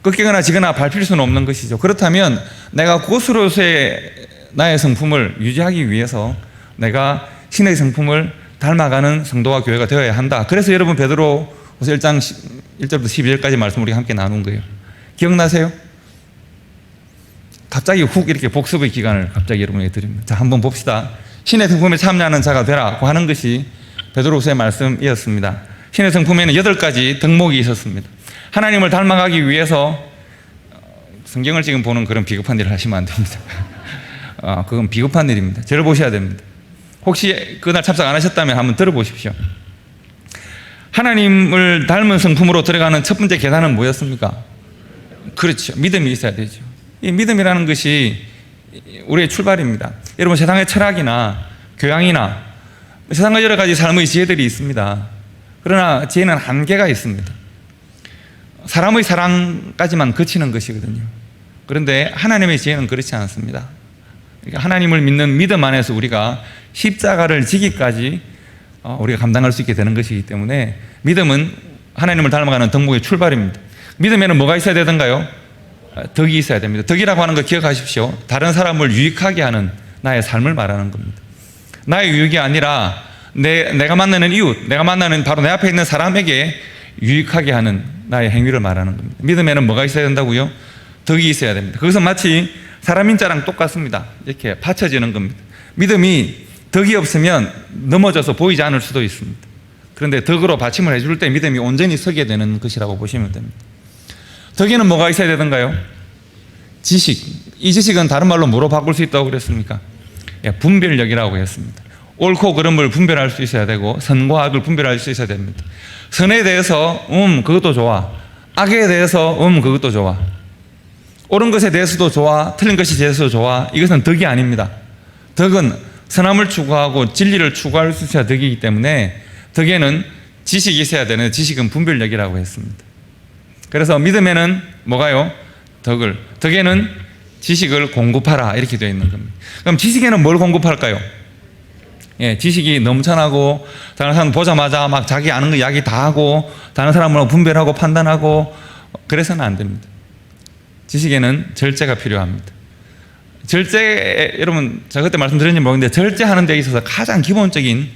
꺾이거나 지거나 밟힐 수는 없는 것이죠. 그렇다면 내가 그것으로서의 나의 성품을 유지하기 위해서 내가 신의 성품을 닮아가는 성도와 교회가 되어야 한다. 그래서 여러분 베드로후서 1장 1절부터 12절까지 말씀 우리 함께 나눈 거예요. 기억나세요? 갑자기 훅 이렇게 복습의 기간을 갑자기 여러분에게 드립니다. 자, 한번 봅시다. 신의 성품에 참여하는 자가 되라고 하는 것이 베드로후서의 말씀이었습니다. 신의 성품에는 8가지 덕목이 있었습니다. 하나님을 닮아가기 위해서 성경을 지금 보는 그런 비겁한 일을 하시면 안 됩니다. 그건 비겁한 일입니다. 저를 보셔야 됩니다. 혹시 그날 참석 안 하셨다면 한번 들어보십시오. 하나님을 닮은 성품으로 들어가는 첫 번째 계단은 뭐였습니까? 그렇죠. 믿음이 있어야 되죠. 이 믿음이라는 것이 우리의 출발입니다. 여러분 세상의 철학이나 교양이나 세상과 여러 가지 삶의 지혜들이 있습니다. 그러나 지혜는 한계가 있습니다. 사람의 사랑까지만 그치는 것이거든요. 그런데 하나님의 지혜는 그렇지 않습니다. 그러니까 하나님을 믿는 믿음 안에서 우리가 십자가를 지기까지 우리가 감당할 수 있게 되는 것이기 때문에 믿음은 하나님을 닮아가는 덕목의 출발입니다. 믿음에는 뭐가 있어야 되던가요? 덕이 있어야 됩니다. 덕이라고 하는 거 기억하십시오. 다른 사람을 유익하게 하는 나의 삶을 말하는 겁니다. 나의 유익이 아니라 내가 만나는 이웃, 내가 만나는 바로 내 앞에 있는 사람에게 유익하게 하는 나의 행위를 말하는 겁니다. 믿음에는 뭐가 있어야 된다고요? 덕이 있어야 됩니다. 그것은 마치 사람 인자랑 똑같습니다. 이렇게 받쳐지는 겁니다. 믿음이 덕이 없으면 넘어져서 보이지 않을 수도 있습니다. 그런데 덕으로 받침을 해줄 때 믿음이 온전히 서게 되는 것이라고 보시면 됩니다. 덕에는 뭐가 있어야 되던가요? 지식. 이 지식은 다른 말로 뭐로 바꿀 수 있다고 그랬습니까? 분별력이라고 했습니다. 옳고 그름을 분별할 수 있어야 되고 선과 악을 분별할 수 있어야 됩니다. 선에 대해서 그것도 좋아. 악에 대해서 그것도 좋아. 옳은 것에 대해서도 좋아. 틀린 것에 대해서도 좋아. 이것은 덕이 아닙니다. 덕은 선함을 추구하고 진리를 추구할 수 있어야 덕이기 때문에 덕에는 지식이 있어야 되는데 지식은 분별력이라고 했습니다. 그래서 믿음에는 뭐가요? 덕에는 지식을 공급하라 이렇게 되어 있는 겁니다. 그럼 지식에는 뭘 공급할까요? 예, 지식이 넘쳐나고 다른 사람 보자마자 막 자기 아는 거 이야기 다 하고 다른 사람을 분별하고 판단하고 그래서는 안 됩니다. 지식에는 절제가 필요합니다. 절제, 여러분 제가 그때 말씀드렸는지 모르겠는데 절제하는 데 있어서 가장 기본적인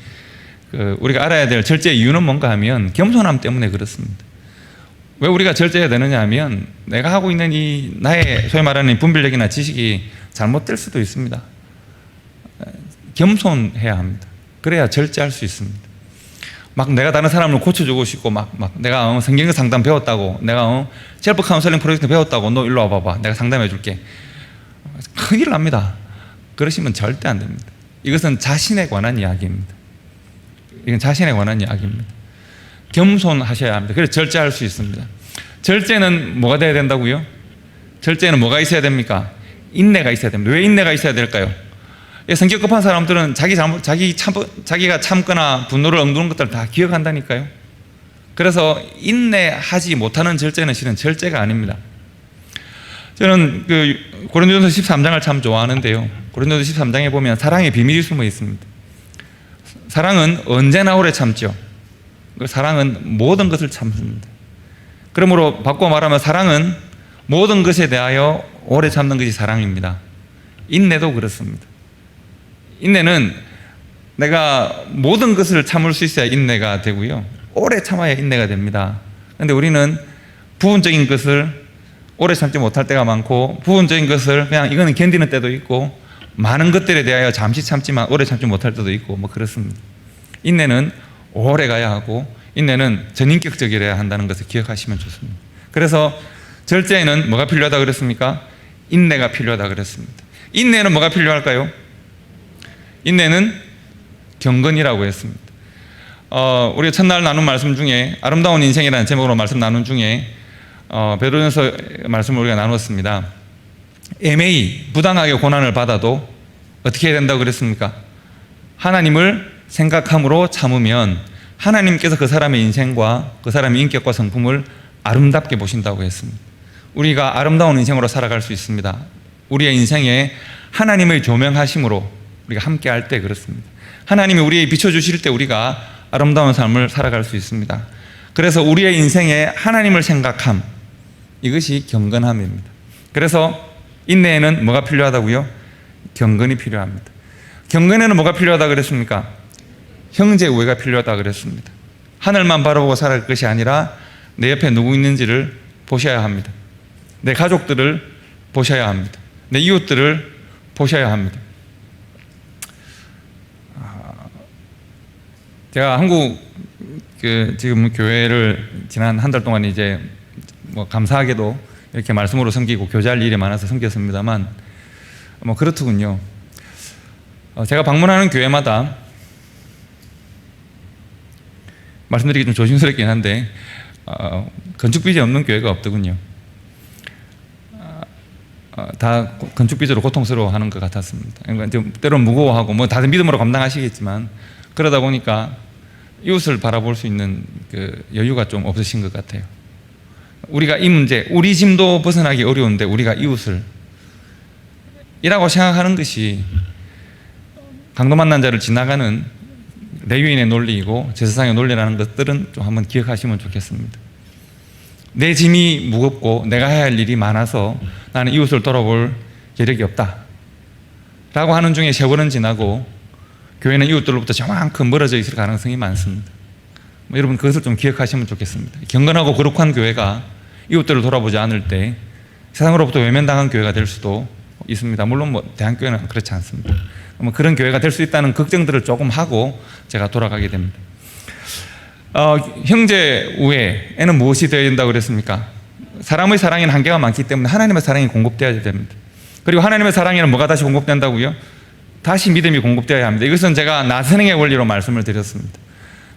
우리가 알아야 될 절제의 이유는 뭔가 하면 겸손함 때문에 그렇습니다. 왜 우리가 절제해야 되느냐 하면 내가 하고 있는 이 나의 소위 말하는 분별력이나 지식이 잘못될 수도 있습니다. 겸손해야 합니다. 그래야 절제할 수 있습니다. 막 내가 다른 사람을 고쳐주고 싶고 막 내가 성경 상담 배웠다고 내가 셀프 카운셀링 프로젝트 배웠다고 너 일로 와봐봐 내가 상담해 줄게 큰일 납니다. 그러시면 절대 안 됩니다. 이것은 자신에 관한 이야기입니다. 이건 자신에 관한 이야기입니다. 겸손하셔야 합니다. 그래서 절제할 수 있습니다. 절제는 뭐가 돼야 된다고요? 절제는 뭐가 있어야 됩니까? 인내가 있어야 됩니다. 왜 인내가 있어야 될까요? 성격 급한 사람들은 자기가 참거나 분노를 억누른 것들을 다 기억한다니까요. 그래서 인내하지 못하는 절제는 실은 절제가 아닙니다. 저는 고린도전서 13장을 참 좋아하는데요. 고린도전서 13장에 보면 사랑의 비밀이 숨어 있습니다. 사랑은 언제나 오래 참죠. 사랑은 모든 것을 참습니다. 그러므로 바꿔 말하면 사랑은 모든 것에 대하여 오래 참는 것이 사랑입니다. 인내도 그렇습니다. 인내는 내가 모든 것을 참을 수 있어야 인내가 되고요. 오래 참아야 인내가 됩니다. 그런데 우리는 부분적인 것을 오래 참지 못할 때가 많고 부분적인 것을 그냥 이거는 견디는 때도 있고 많은 것들에 대하여 잠시 참지만 오래 참지 못할 때도 있고 뭐 그렇습니다. 인내는 오래 가야 하고 인내는 전인격적이어야 한다는 것을 기억하시면 좋습니다. 그래서 절제에는 뭐가 필요하다 그랬습니까? 인내가 필요하다 그랬습니다. 인내는 뭐가 필요할까요? 인내는 경건이라고 했습니다. 우리가 첫날 나눈 말씀 중에 아름다운 인생이라는 제목으로 말씀 나눈 중에 베드로전서 말씀을 우리가 나눴습니다. 애매히 부당하게 고난을 받아도 어떻게 해야 된다고 그랬습니까? 하나님을 생각함으로 참으면 하나님께서 그 사람의 인생과 그 사람의 인격과 성품을 아름답게 보신다고 했습니다. 우리가 아름다운 인생으로 살아갈 수 있습니다. 우리의 인생에 하나님의 조명하심으로 우리가 함께 할 때 그렇습니다. 하나님이 우리에게 비춰주실 때 우리가 아름다운 삶을 살아갈 수 있습니다. 그래서 우리의 인생에 하나님을 생각함, 이것이 경건함입니다. 그래서 인내에는 뭐가 필요하다고요? 경건이 필요합니다. 경건에는 뭐가 필요하다 그랬습니까? 형제 우애가 필요하다 그랬습니다. 하늘만 바라보고 살아갈 것이 아니라 내 옆에 누구 있는지를 보셔야 합니다. 내 가족들을 보셔야 합니다. 내 이웃들을 보셔야 합니다. 제가 한국 지금 교회를 지난 한 달 동안 이제 감사하게도 이렇게 말씀으로 섬기고 교제할 일이 많아서 섬겼습니다만 그렇더군요. 제가 방문하는 교회마다 말씀드리기 좀 조심스럽긴 한데 건축 빚이 없는 교회가 없더군요. 다 건축 빚으로 고통스러워하는 것 같았습니다. 그러니까 때로는 무거워하고 다들 믿음으로 감당하시겠지만 그러다 보니까 이웃을 바라볼 수 있는 여유가 좀 없으신 것 같아요. 우리가 이 문제, 우리 짐도 벗어나기 어려운데 우리가 이웃을 이라고 생각하는 것이 강도 만난 자를 지나가는 레위인의 논리이고 제사장의 논리라는 것들은 좀 한번 기억하시면 좋겠습니다. 내 짐이 무겁고 내가 해야 할 일이 많아서 나는 이웃을 돌아볼 여력이 없다 라고 하는 중에 세월은 지나고 교회는 이웃들로부터 저만큼 멀어져 있을 가능성이 많습니다. 여러분 그것을 좀 기억하시면 좋겠습니다. 경건하고 거룩한 교회가 이웃들을 돌아보지 않을 때 세상으로부터 외면당한 교회가 될 수도 있습니다. 물론 대한교회는 그렇지 않습니다. 그런 교회가 될 수 있다는 걱정들을 조금 하고 제가 돌아가게 됩니다. 형제 우애에는 무엇이 되어야 된다고 그랬습니까? 사람의 사랑에는 한계가 많기 때문에 하나님의 사랑이 공급되어야 됩니다. 그리고 하나님의 사랑에는 뭐가 다시 공급된다고요? 다시 믿음이 공급되어야 합니다. 이것은 제가 나선행의 원리로 말씀을 드렸습니다.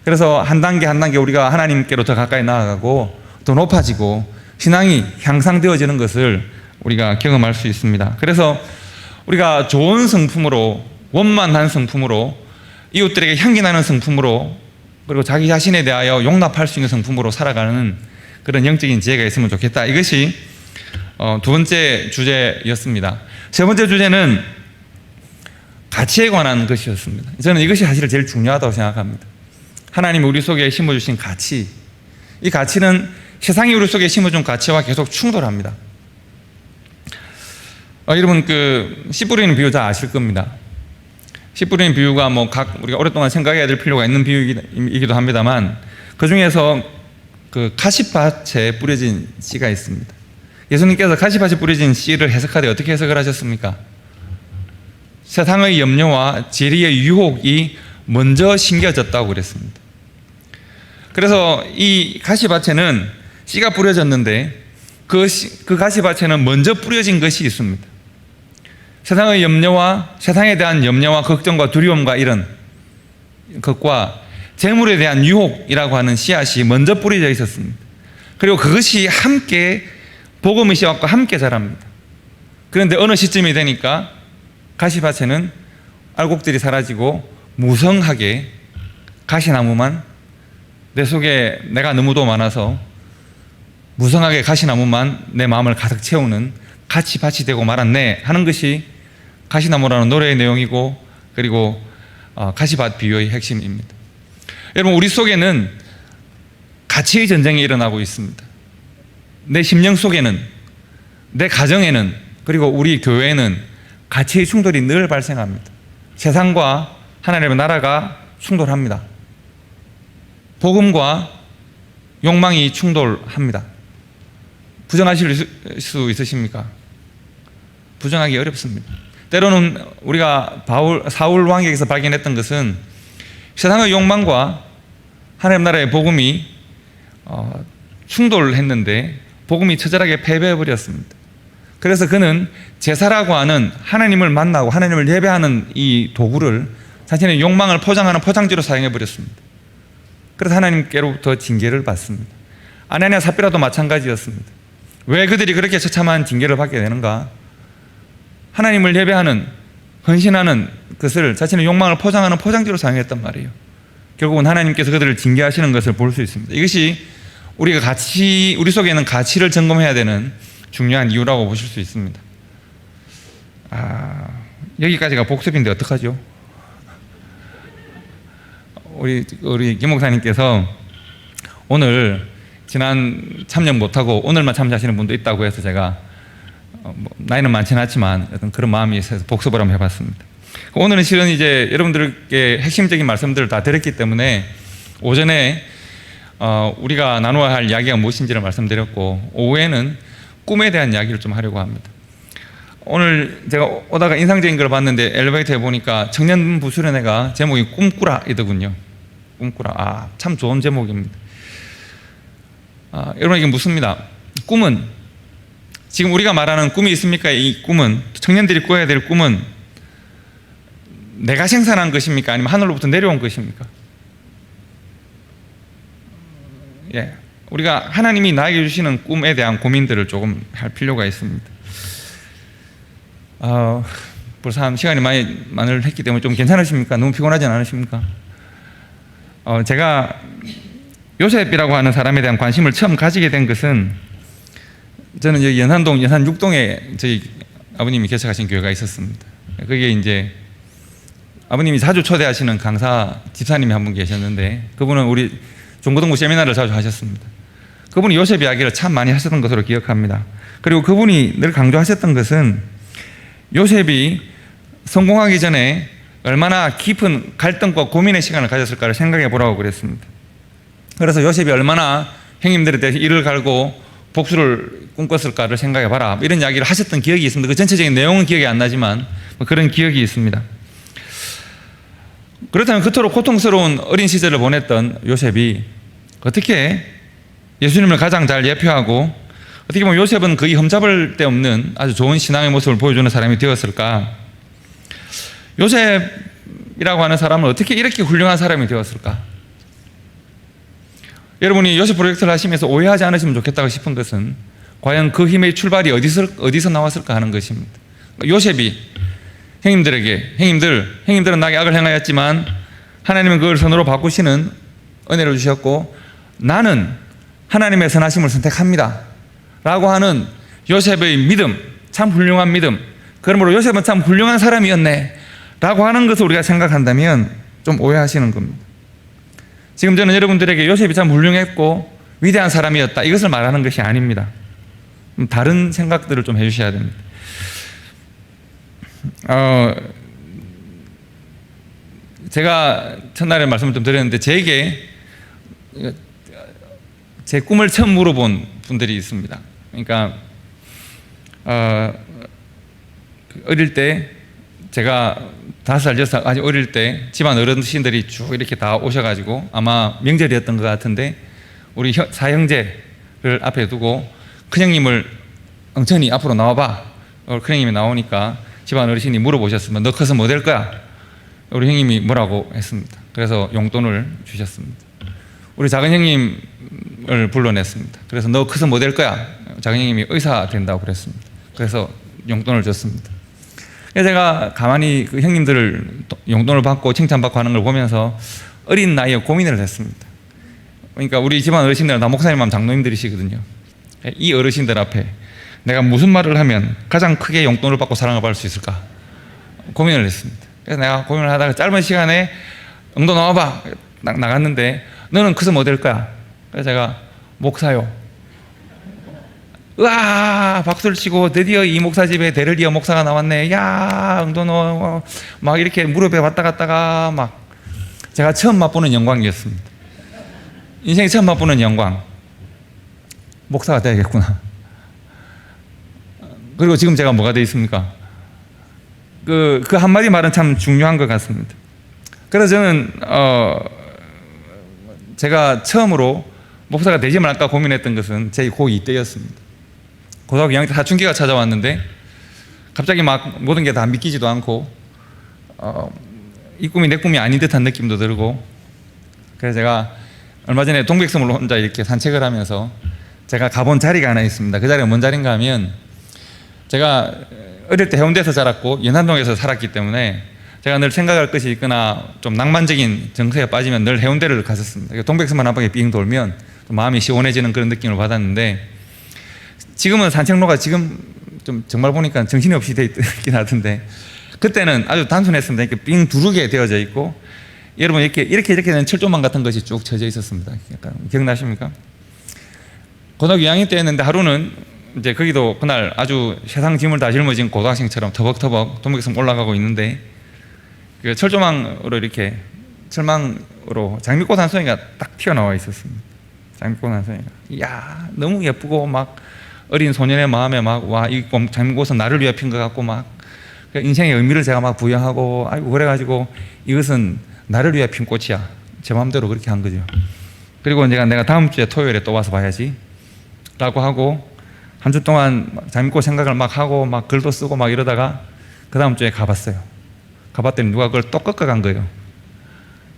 그래서 한 단계 한 단계 우리가 하나님께로 더 가까이 나아가고 더 높아지고 신앙이 향상되어지는 것을 우리가 경험할 수 있습니다. 그래서 우리가 좋은 성품으로, 원만한 성품으로, 이웃들에게 향기 나는 성품으로, 그리고 자기 자신에 대하여 용납할 수 있는 성품으로 살아가는 그런 영적인 지혜가 있으면 좋겠다. 이것이 두 번째 주제였습니다. 세 번째 주제는 가치에 관한 것이었습니다. 저는 이것이 사실 제일 중요하다고 생각합니다. 하나님이 우리 속에 심어주신 가치, 이 가치는 세상이 우리 속에 심어준 가치와 계속 충돌합니다. 여러분 씨 뿌리는 비유 다 아실 겁니다. 씨 뿌리는 비유가 우리가 오랫동안 생각해야 될 필요가 있는 비유이기도 합니다만, 그 중에서 그 가시밭에 뿌려진 씨가 있습니다. 예수님께서 가시밭에 뿌려진 씨를 해석하되 어떻게 해석을 하셨습니까? 세상의 염려와 재리의 유혹이 먼저 심겨졌다고 그랬습니다. 그래서 이 가시밭에는 씨가 뿌려졌는데 그 가시밭에는 먼저 뿌려진 것이 있습니다. 세상의 염려와 세상에 대한 염려와 걱정과 두려움과 이런 것과 재물에 대한 유혹이라고 하는 씨앗이 먼저 뿌려져 있었습니다. 그리고 그것이 함께 복음의 씨앗과 함께 자랍니다. 그런데 어느 시점이 되니까 가시밭에는 알곡들이 사라지고 무성하게 가시나무만, 내 속에 내가 너무도 많아서 무성하게 가시나무만 내 마음을 가득 채우는 가시밭이 되고 말았네 하는 것이 가시나무라는 노래의 내용이고, 그리고 가시밭 비유의 핵심입니다. 여러분, 우리 속에는 가치의 전쟁이 일어나고 있습니다. 내 심령 속에는, 내 가정에는, 그리고 우리 교회에는 가치의 충돌이 늘 발생합니다. 세상과 하나님의 나라가 충돌합니다. 복음과 욕망이 충돌합니다. 부정하실 수 있으십니까? 부정하기 어렵습니다. 때로는 우리가 사울 왕에게서 발견했던 것은 세상의 욕망과 하나님 나라의 복음이 충돌했는데 복음이 처절하게 패배해버렸습니다. 그래서 그는 제사라고 하는 하나님을 만나고 하나님을 예배하는 이 도구를 자신의 욕망을 포장하는 포장지로 사용해버렸습니다. 그래서 하나님께로부터 징계를 받습니다. 아나니아 삽비라도 마찬가지였습니다. 왜 그들이 그렇게 처참한 징계를 받게 되는가? 하나님을 예배하는, 헌신하는 것을 자신의 욕망을 포장하는 포장지로 사용했단 말이에요. 결국은 하나님께서 그들을 징계하시는 것을 볼 수 있습니다. 이것이 우리가 우리 속에 있는 가치를 점검해야 되는 중요한 이유라고 보실 수 있습니다. 여기까지가 복습인데 어떡하죠? 우리 김 목사님께서 오늘 지난 참여 못하고 오늘만 참여하시는 분도 있다고 해서 제가 나이는 많지는 않지만 어떤 그런 마음이 있어서 복습을 한번 해봤습니다. 오늘은 실은 이제 여러분들께 핵심적인 말씀들을 다 드렸기 때문에 오전에 우리가 나누어야 할 이야기가 무엇인지를 말씀드렸고, 오후에는 꿈에 대한 이야기를 좀 하려고 합니다. 오늘 제가 오다가 인상적인 걸 봤는데 엘리베이터에 보니까 청년부 수련회가 제목이 꿈꾸라이더군요. 꿈꾸라. 참 좋은 제목입니다. 여러분, 이게 묻습니다. 꿈은, 지금 우리가 말하는 꿈이 있습니까? 이 꿈은, 청년들이 꿔야 될 꿈은 내가 생산한 것입니까? 아니면 하늘로부터 내려온 것입니까? 예, 우리가 하나님이 나에게 주시는 꿈에 대한 고민들을 조금 할 필요가 있습니다. 벌써 한 시간이 많이 했기 때문에 좀 괜찮으십니까? 너무 피곤하지 않으십니까? 제가 요셉이라고 하는 사람에 대한 관심을 처음 가지게 된 것은, 저는 여기 연산 6동에 저희 아버님이 개척하신 교회가 있었습니다. 거기에 이제 아버님이 자주 초대하시는 강사 집사님이 한 분 계셨는데, 그분은 우리 중고등부 세미나를 자주 하셨습니다. 그분이 요셉 이야기를 참 많이 하셨던 것으로 기억합니다. 그리고 그분이 늘 강조하셨던 것은 요셉이 성공하기 전에 얼마나 깊은 갈등과 고민의 시간을 가졌을까를 생각해 보라고 그랬습니다. 그래서 요셉이 얼마나 형님들에 대해서 이를 갈고 복수를 꿈꿨을까를 생각해 봐라, 이런 이야기를 하셨던 기억이 있습니다. 그 전체적인 내용은 기억이 안 나지만 그런 기억이 있습니다. 그렇다면 그토록 고통스러운 어린 시절을 보냈던 요셉이 어떻게 예수님을 가장 잘 예표하고, 어떻게 보면 요셉은 거의 흠잡을 데 없는 아주 좋은 신앙의 모습을 보여주는 사람이 되었을까? 요셉이라고 하는 사람은 어떻게 이렇게 훌륭한 사람이 되었을까? 여러분이 요셉 프로젝트를 하시면서 오해하지 않으시면 좋겠다고 싶은 것은 과연 그 힘의 출발이 어디서 나왔을까 하는 것입니다. 요셉이 형님들은 나에게 악을 행하였지만 하나님은 그걸 선으로 바꾸시는 은혜를 주셨고 나는 하나님의 선하심을 선택합니다 라고 하는 요셉의 믿음, 참 훌륭한 믿음, 그러므로 요셉은 참 훌륭한 사람이었네 라고 하는 것을 우리가 생각한다면 좀 오해하시는 겁니다. 지금 저는 여러분들에게 요셉이 참 훌륭했고 위대한 사람이었다 이것을 말하는 것이 아닙니다. 다른 생각들을 좀 해주셔야 됩니다. 제가 첫날에 말씀을 좀 드렸는데 제게 제 꿈을 처음 물어본 분들이 있습니다. 그러니까 어릴 때 제가 5살, 6살 아주 어릴 때 집안 어르신들이 쭉 이렇게 다 오셔가지고 아마 명절이었던 것 같은데 우리 사형제를 앞에 두고 큰형님을 엉천히 앞으로 나와봐. 큰형님이 나오니까 집안 어르신이 물어보셨으면 너 커서 뭐 될 거야? 우리 형님이 뭐라고 했습니다. 그래서 용돈을 주셨습니다. 우리 작은 형님을 불러냈습니다. 그래서 너 커서 뭐 될 거야? 작은 형님이 의사 된다고 그랬습니다. 그래서 용돈을 줬습니다. 그래서 제가 가만히 그 형님들을 용돈을 받고 칭찬받고 하는 걸 보면서 어린 나이에 고민을 했습니다. 그러니까 우리 집안 어르신들은 다 목사님만 장로님들이시거든요. 이 어르신들 앞에 내가 무슨 말을 하면 가장 크게 용돈을 받고 사랑을 받을 수 있을까? 고민을 했습니다. 그래서 내가 고민을 하다가 짧은 시간에 응도 나와봐. 나갔는데 너는 커서 뭐 될 거야? 그래서 제가 목사요. 으아 박수를 치고 드디어 이 목사 집에 대를 이어 목사가 나왔네. 야 응도 너 막 이렇게 무릎에 왔다 갔다가 막 제가 처음 맛보는 영광이었습니다. 인생에 처음 맛보는 영광. 목사가 돼야겠구나. 그리고 지금 제가 뭐가 되어 있습니까? 그 한마디 말은 참 중요한 것 같습니다. 그래서 저는 제가 처음으로 목사가 되지 말까 고민했던 것은 제 고2 때였습니다. 고등학교 2학년 때 사춘기가 찾아왔는데 갑자기 막 모든 게 다 믿기지도 않고 이 꿈이 내 꿈이 아닌 듯한 느낌도 들고 그래서 제가 얼마 전에 동백섬을 혼자 이렇게 산책을 하면서 제가 가본 자리가 하나 있습니다. 그 자리가 뭔 자리인가 하면 제가 어릴 때 해운대에서 자랐고 연산동에서 살았기 때문에 제가 늘 생각할 것이 있거나 좀 낭만적인 정서에 빠지면 늘 해운대를 갔었습니다. 동백섬만 한 바퀴 빙 돌면 마음이 시원해지는 그런 느낌을 받았는데 지금은 산책로가 지금 좀 정말 보니까 정신이 없이 되어 있긴 하던데 그때는 아주 단순했습니다. 이렇게 빙 두르게 되어져 있고 여러분 이렇게 된 철조망 같은 것이 쭉 쳐져 있었습니다. 약간 기억나십니까? 고등학교 2학년 때였는데 하루는 이제 거기도 그날 아주 세상 짐을 다 짊어진 고등학생처럼 터벅터벅 동백섬 올라가고 있는데 그 철조망으로 이렇게 철망으로 장미꽃 한 송이가 딱 튀어나와 있었습니다. 장미꽃 한 송이가 이야 너무 예쁘고 막 어린 소년의 마음에 막 와 이 장미꽃은 나를 위해 핀 것 같고 막 인생의 의미를 제가 막 부여하고 아이고 그래가지고 이것은 나를 위해 핀 꽃이야 제 마음대로 그렇게 한 거죠. 그리고 내가 다음 주에 토요일에 또 와서 봐야지 라고 하고 한 주 동안 장미꽃 생각을 막 하고 막 글도 쓰고 막 이러다가 그 다음 주에 가봤어요. 가봤더니 누가 그걸 또 꺾어간 거예요.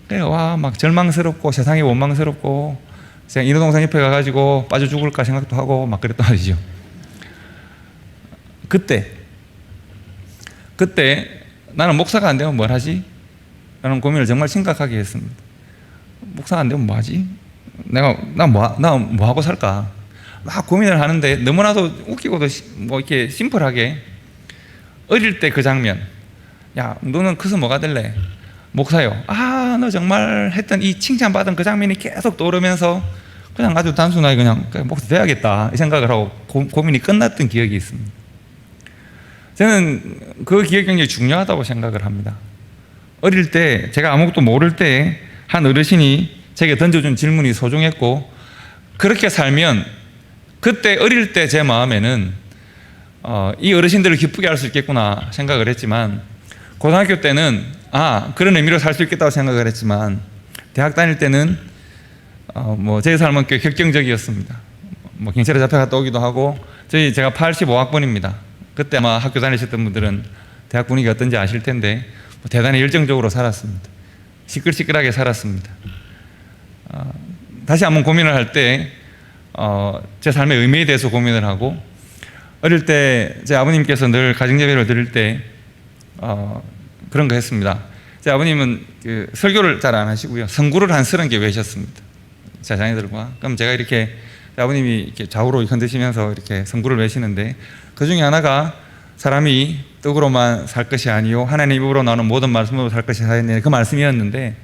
그래 와 막 절망스럽고 세상이 원망스럽고 제가 인호동산 옆에 가가지고 빠져 죽을까 생각도 하고 막 그랬단 말이죠. 그때 나는 목사가 안 되면 뭘 하지? 라는 고민을 정말 심각하게 했습니다. 목사가 안 되면 뭐 하지? 나 뭐 하고 살까? 막 고민을 하는데 너무나도 웃기고도 뭐 이렇게 심플하게 어릴 때 그 장면 야 너는 커서 뭐가 될래? 목사요. 아 너 정말 했던 이 칭찬받은 그 장면이 계속 떠오르면서 그냥 아주 단순하게 그냥 목사 돼야겠다 이 생각을 하고 고민이 끝났던 기억이 있습니다. 저는 그 기억 굉장히 중요하다고 생각을 합니다. 어릴 때 제가 아무것도 모를 때 한 어르신이 제게 던져준 질문이 소중했고 그렇게 살면 그때 어릴 때 제 마음에는 이 어르신들을 기쁘게 할 수 있겠구나 생각을 했지만 고등학교 때는 그런 의미로 살 수 있겠다고 생각을 했지만 대학 다닐 때는 뭐 제 삶은 꽤 격정적이었습니다. 뭐 경찰에 잡혀갔다 오기도 하고 제가 85학번입니다. 그때 아마 학교 다니셨던 분들은 대학 분위기가 어떤지 아실 텐데 대단히 열정적으로 살았습니다. 시끌시끌하게 살았습니다. 다시 한번 고민을 할 때 제 삶의 의미에 대해서 고민을 하고, 어릴 때 제 아버님께서 늘 가정예배를 드릴 때 그런 거 했습니다. 제 아버님은 그 설교를 잘 안 하시고요, 선구를 한 30개 외셨습니다, 제 자녀들과. 그럼 제가 이렇게 아버님이 이렇게 좌우로 흔드시면서 이렇게 선구를 외시는데, 그 중에 하나가 사람이 떡으로만 살 것이 아니요 하나님 입으로 나오는 모든 말씀으로 살 것이 하였네, 그 말씀이었는데,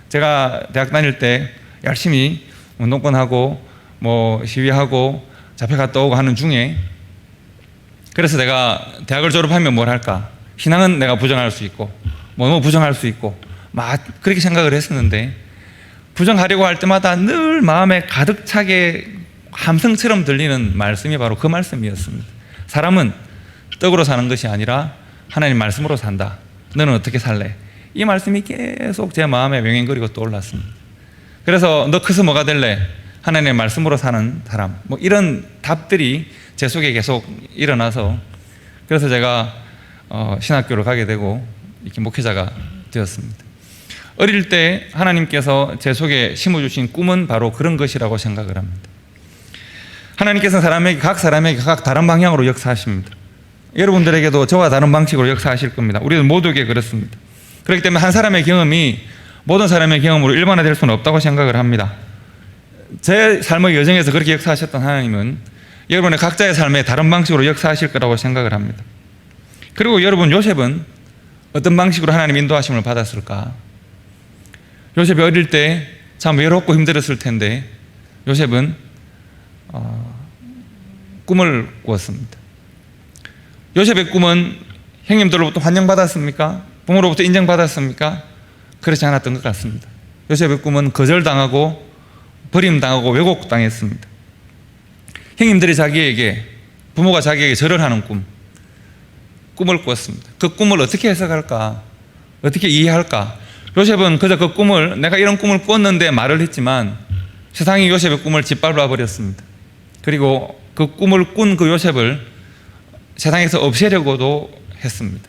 제가 대학 다닐 때 열심히 운동권하고 뭐 시위하고 잡혀 갔다 오고 하는 중에, 그래서 내가 대학을 졸업하면 뭘 할까, 신앙은 내가 부정할 수 있고 뭐 부정할 수 있고 막 그렇게 생각을 했었는데, 부정하려고 할 때마다 늘 마음에 가득 차게 함성처럼 들리는 말씀이 바로 그 말씀이었습니다. 사람은 떡으로 사는 것이 아니라 하나님 말씀으로 산다. 너는 어떻게 살래? 이 말씀이 계속 제 마음에 맹행거리고 떠올랐습니다. 그래서 너 커서 뭐가 될래? 하나님의 말씀으로 사는 사람. 뭐 이런 답들이 제 속에 계속 일어나서, 그래서 제가 신학교를 가게 되고 이렇게 목회자가 되었습니다. 어릴 때 하나님께서 제 속에 심어주신 꿈은 바로 그런 것이라고 생각을 합니다. 하나님께서는 각 사람에게 각 다른 방향으로 역사하십니다. 여러분들에게도 저와 다른 방식으로 역사하실 겁니다. 우리는 모두에게 그렇습니다. 그렇기 때문에 한 사람의 경험이 모든 사람의 경험으로 일반화될 수는 없다고 생각을 합니다. 제 삶의 여정에서 그렇게 역사하셨던 하나님은 여러분의 각자의 삶에 다른 방식으로 역사하실 거라고 생각을 합니다. 그리고 여러분, 요셉은 어떤 방식으로 하나님 인도하심을 받았을까? 요셉이 어릴 때 참 외롭고 힘들었을 텐데, 요셉은 꿈을 꾸었습니다. 요셉의 꿈은 형님들로부터 환영받았습니까? 부모로부터 인정받았습니까? 그렇지 않았던 것 같습니다. 요셉의 꿈은 거절당하고 버림당하고 왜곡당했습니다. 형님들이 자기에게, 부모가 자기에게 절을 하는 꿈을 꾸었습니다. 그 꿈을 어떻게 해석할까? 어떻게 이해할까? 요셉은 그저 그 꿈을, 내가 이런 꿈을 꾸었는데 말을 했지만, 세상이 요셉의 꿈을 짓밟아 버렸습니다. 그리고 그 꿈을 꾼 그 요셉을 세상에서 없애려고도 했습니다.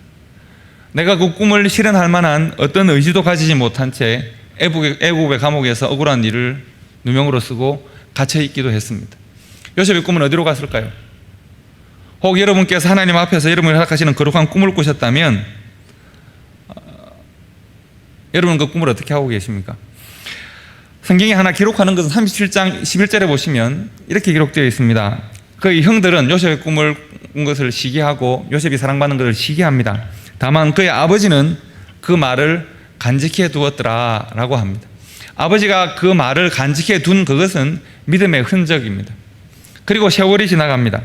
내가 그 꿈을 실현할 만한 어떤 의지도 가지지 못한 채 애국의 감옥에서 억울한 일을 누명으로 쓰고 갇혀 있기도 했습니다. 요셉의 꿈은 어디로 갔을까요? 혹 여러분께서 하나님 앞에서 여러분이 생각하시는 거룩한 꿈을 꾸셨다면, 여러분은 그 꿈을 어떻게 하고 계십니까? 성경이 하나 기록하는 것은 37장 11절에 보시면 이렇게 기록되어 있습니다. 그의 형들은 요셉의 꿈을 꾼 것을 시기하고 요셉이 사랑받는 것을 시기합니다. 다만 그의 아버지는 그 말을 간직해 두었더라 라고 합니다. 아버지가 그 말을 간직해 둔 그것은 믿음의 흔적입니다. 그리고 세월이 지나갑니다.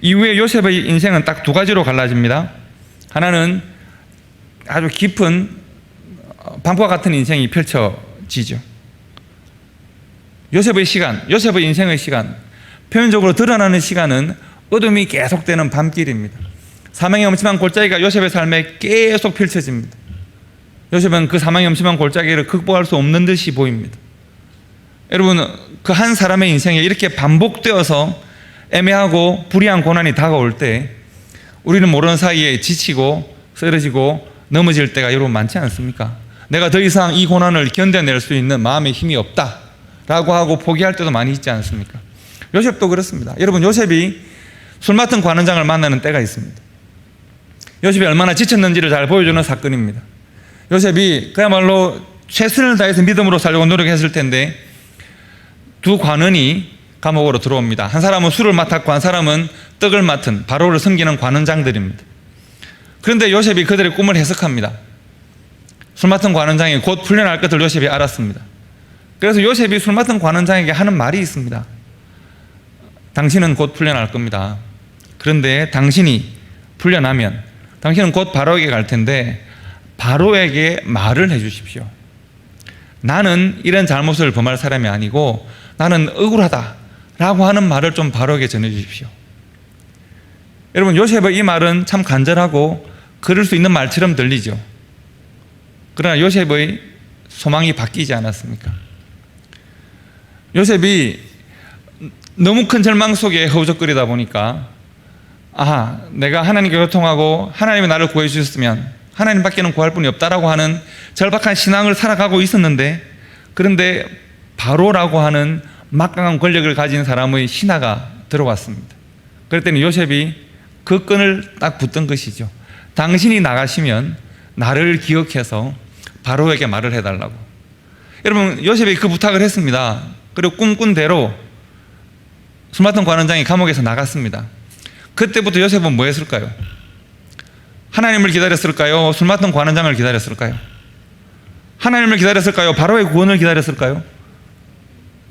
이후에 요셉의 인생은 딱 두 가지로 갈라집니다. 하나는 아주 깊은 밤과 같은 인생이 펼쳐지죠. 요셉의 시간, 요셉의 인생의 시간, 표면적으로 드러나는 시간은 어둠이 계속되는 밤길입니다. 사망의 엄침한 골짜기가 요셉의 삶에 계속 펼쳐집니다. 요셉은 그 사망의 엄침한 골짜기를 극복할 수 없는 듯이 보입니다. 여러분, 그 한 사람의 인생에 이렇게 반복되어서 애매하고 불의한 고난이 다가올 때 우리는 모르는 사이에 지치고 쓰러지고 넘어질 때가 여러분 많지 않습니까? 내가 더 이상 이 고난을 견뎌낼 수 있는 마음의 힘이 없다 라고 하고 포기할 때도 많이 있지 않습니까? 요셉도 그렇습니다. 여러분, 요셉이 술 맡은 관원장을 만나는 때가 있습니다. 요셉이 얼마나 지쳤는지를 잘 보여주는 사건입니다. 요셉이 그야말로 최선을 다해서 믿음으로 살려고 노력했을 텐데 두 관원이 감옥으로 들어옵니다. 한 사람은 술을 맡았고 한 사람은 떡을 맡은 바로를 섬기는 관원장들입니다. 그런데 요셉이 그들의 꿈을 해석합니다. 술 맡은 관원장이 곧 풀려날 것을 요셉이 알았습니다. 그래서 요셉이 술 맡은 관원장에게 하는 말이 있습니다. 당신은 곧 풀려날 겁니다. 그런데 당신이 풀려나면 당신은 곧 바로에게 갈 텐데 바로에게 말을 해주십시오. 나는 이런 잘못을 범할 사람이 아니고 나는 억울하다라고 하는 말을 좀 바로에게 전해주십시오. 여러분, 요셉의 이 말은 참 간절하고 그럴 수 있는 말처럼 들리죠. 그러나 요셉의 소망이 바뀌지 않았습니까? 요셉이 너무 큰 절망 속에 허우적거리다 보니까 내가 하나님께 요통하고 하나님이 나를 구해 주셨으면, 하나님밖에는 구할 분이 없다라고 하는 절박한 신앙을 살아가고 있었는데, 그런데 바로라고 하는 막강한 권력을 가진 사람의 신하가 들어왔습니다. 그랬더니 요셉이 그 끈을 딱 붙던 것이죠. 당신이 나가시면 나를 기억해서 바로에게 말을 해달라고. 여러분, 요셉이 그 부탁을 했습니다. 그리고 꿈꾼 대로 술 맡은 관원장이 감옥에서 나갔습니다. 그때부터 요셉은 뭐 했을까요? 하나님을 기다렸을까요? 술 맡은 관원장을 기다렸을까요? 하나님을 기다렸을까요? 바로의 구원을 기다렸을까요?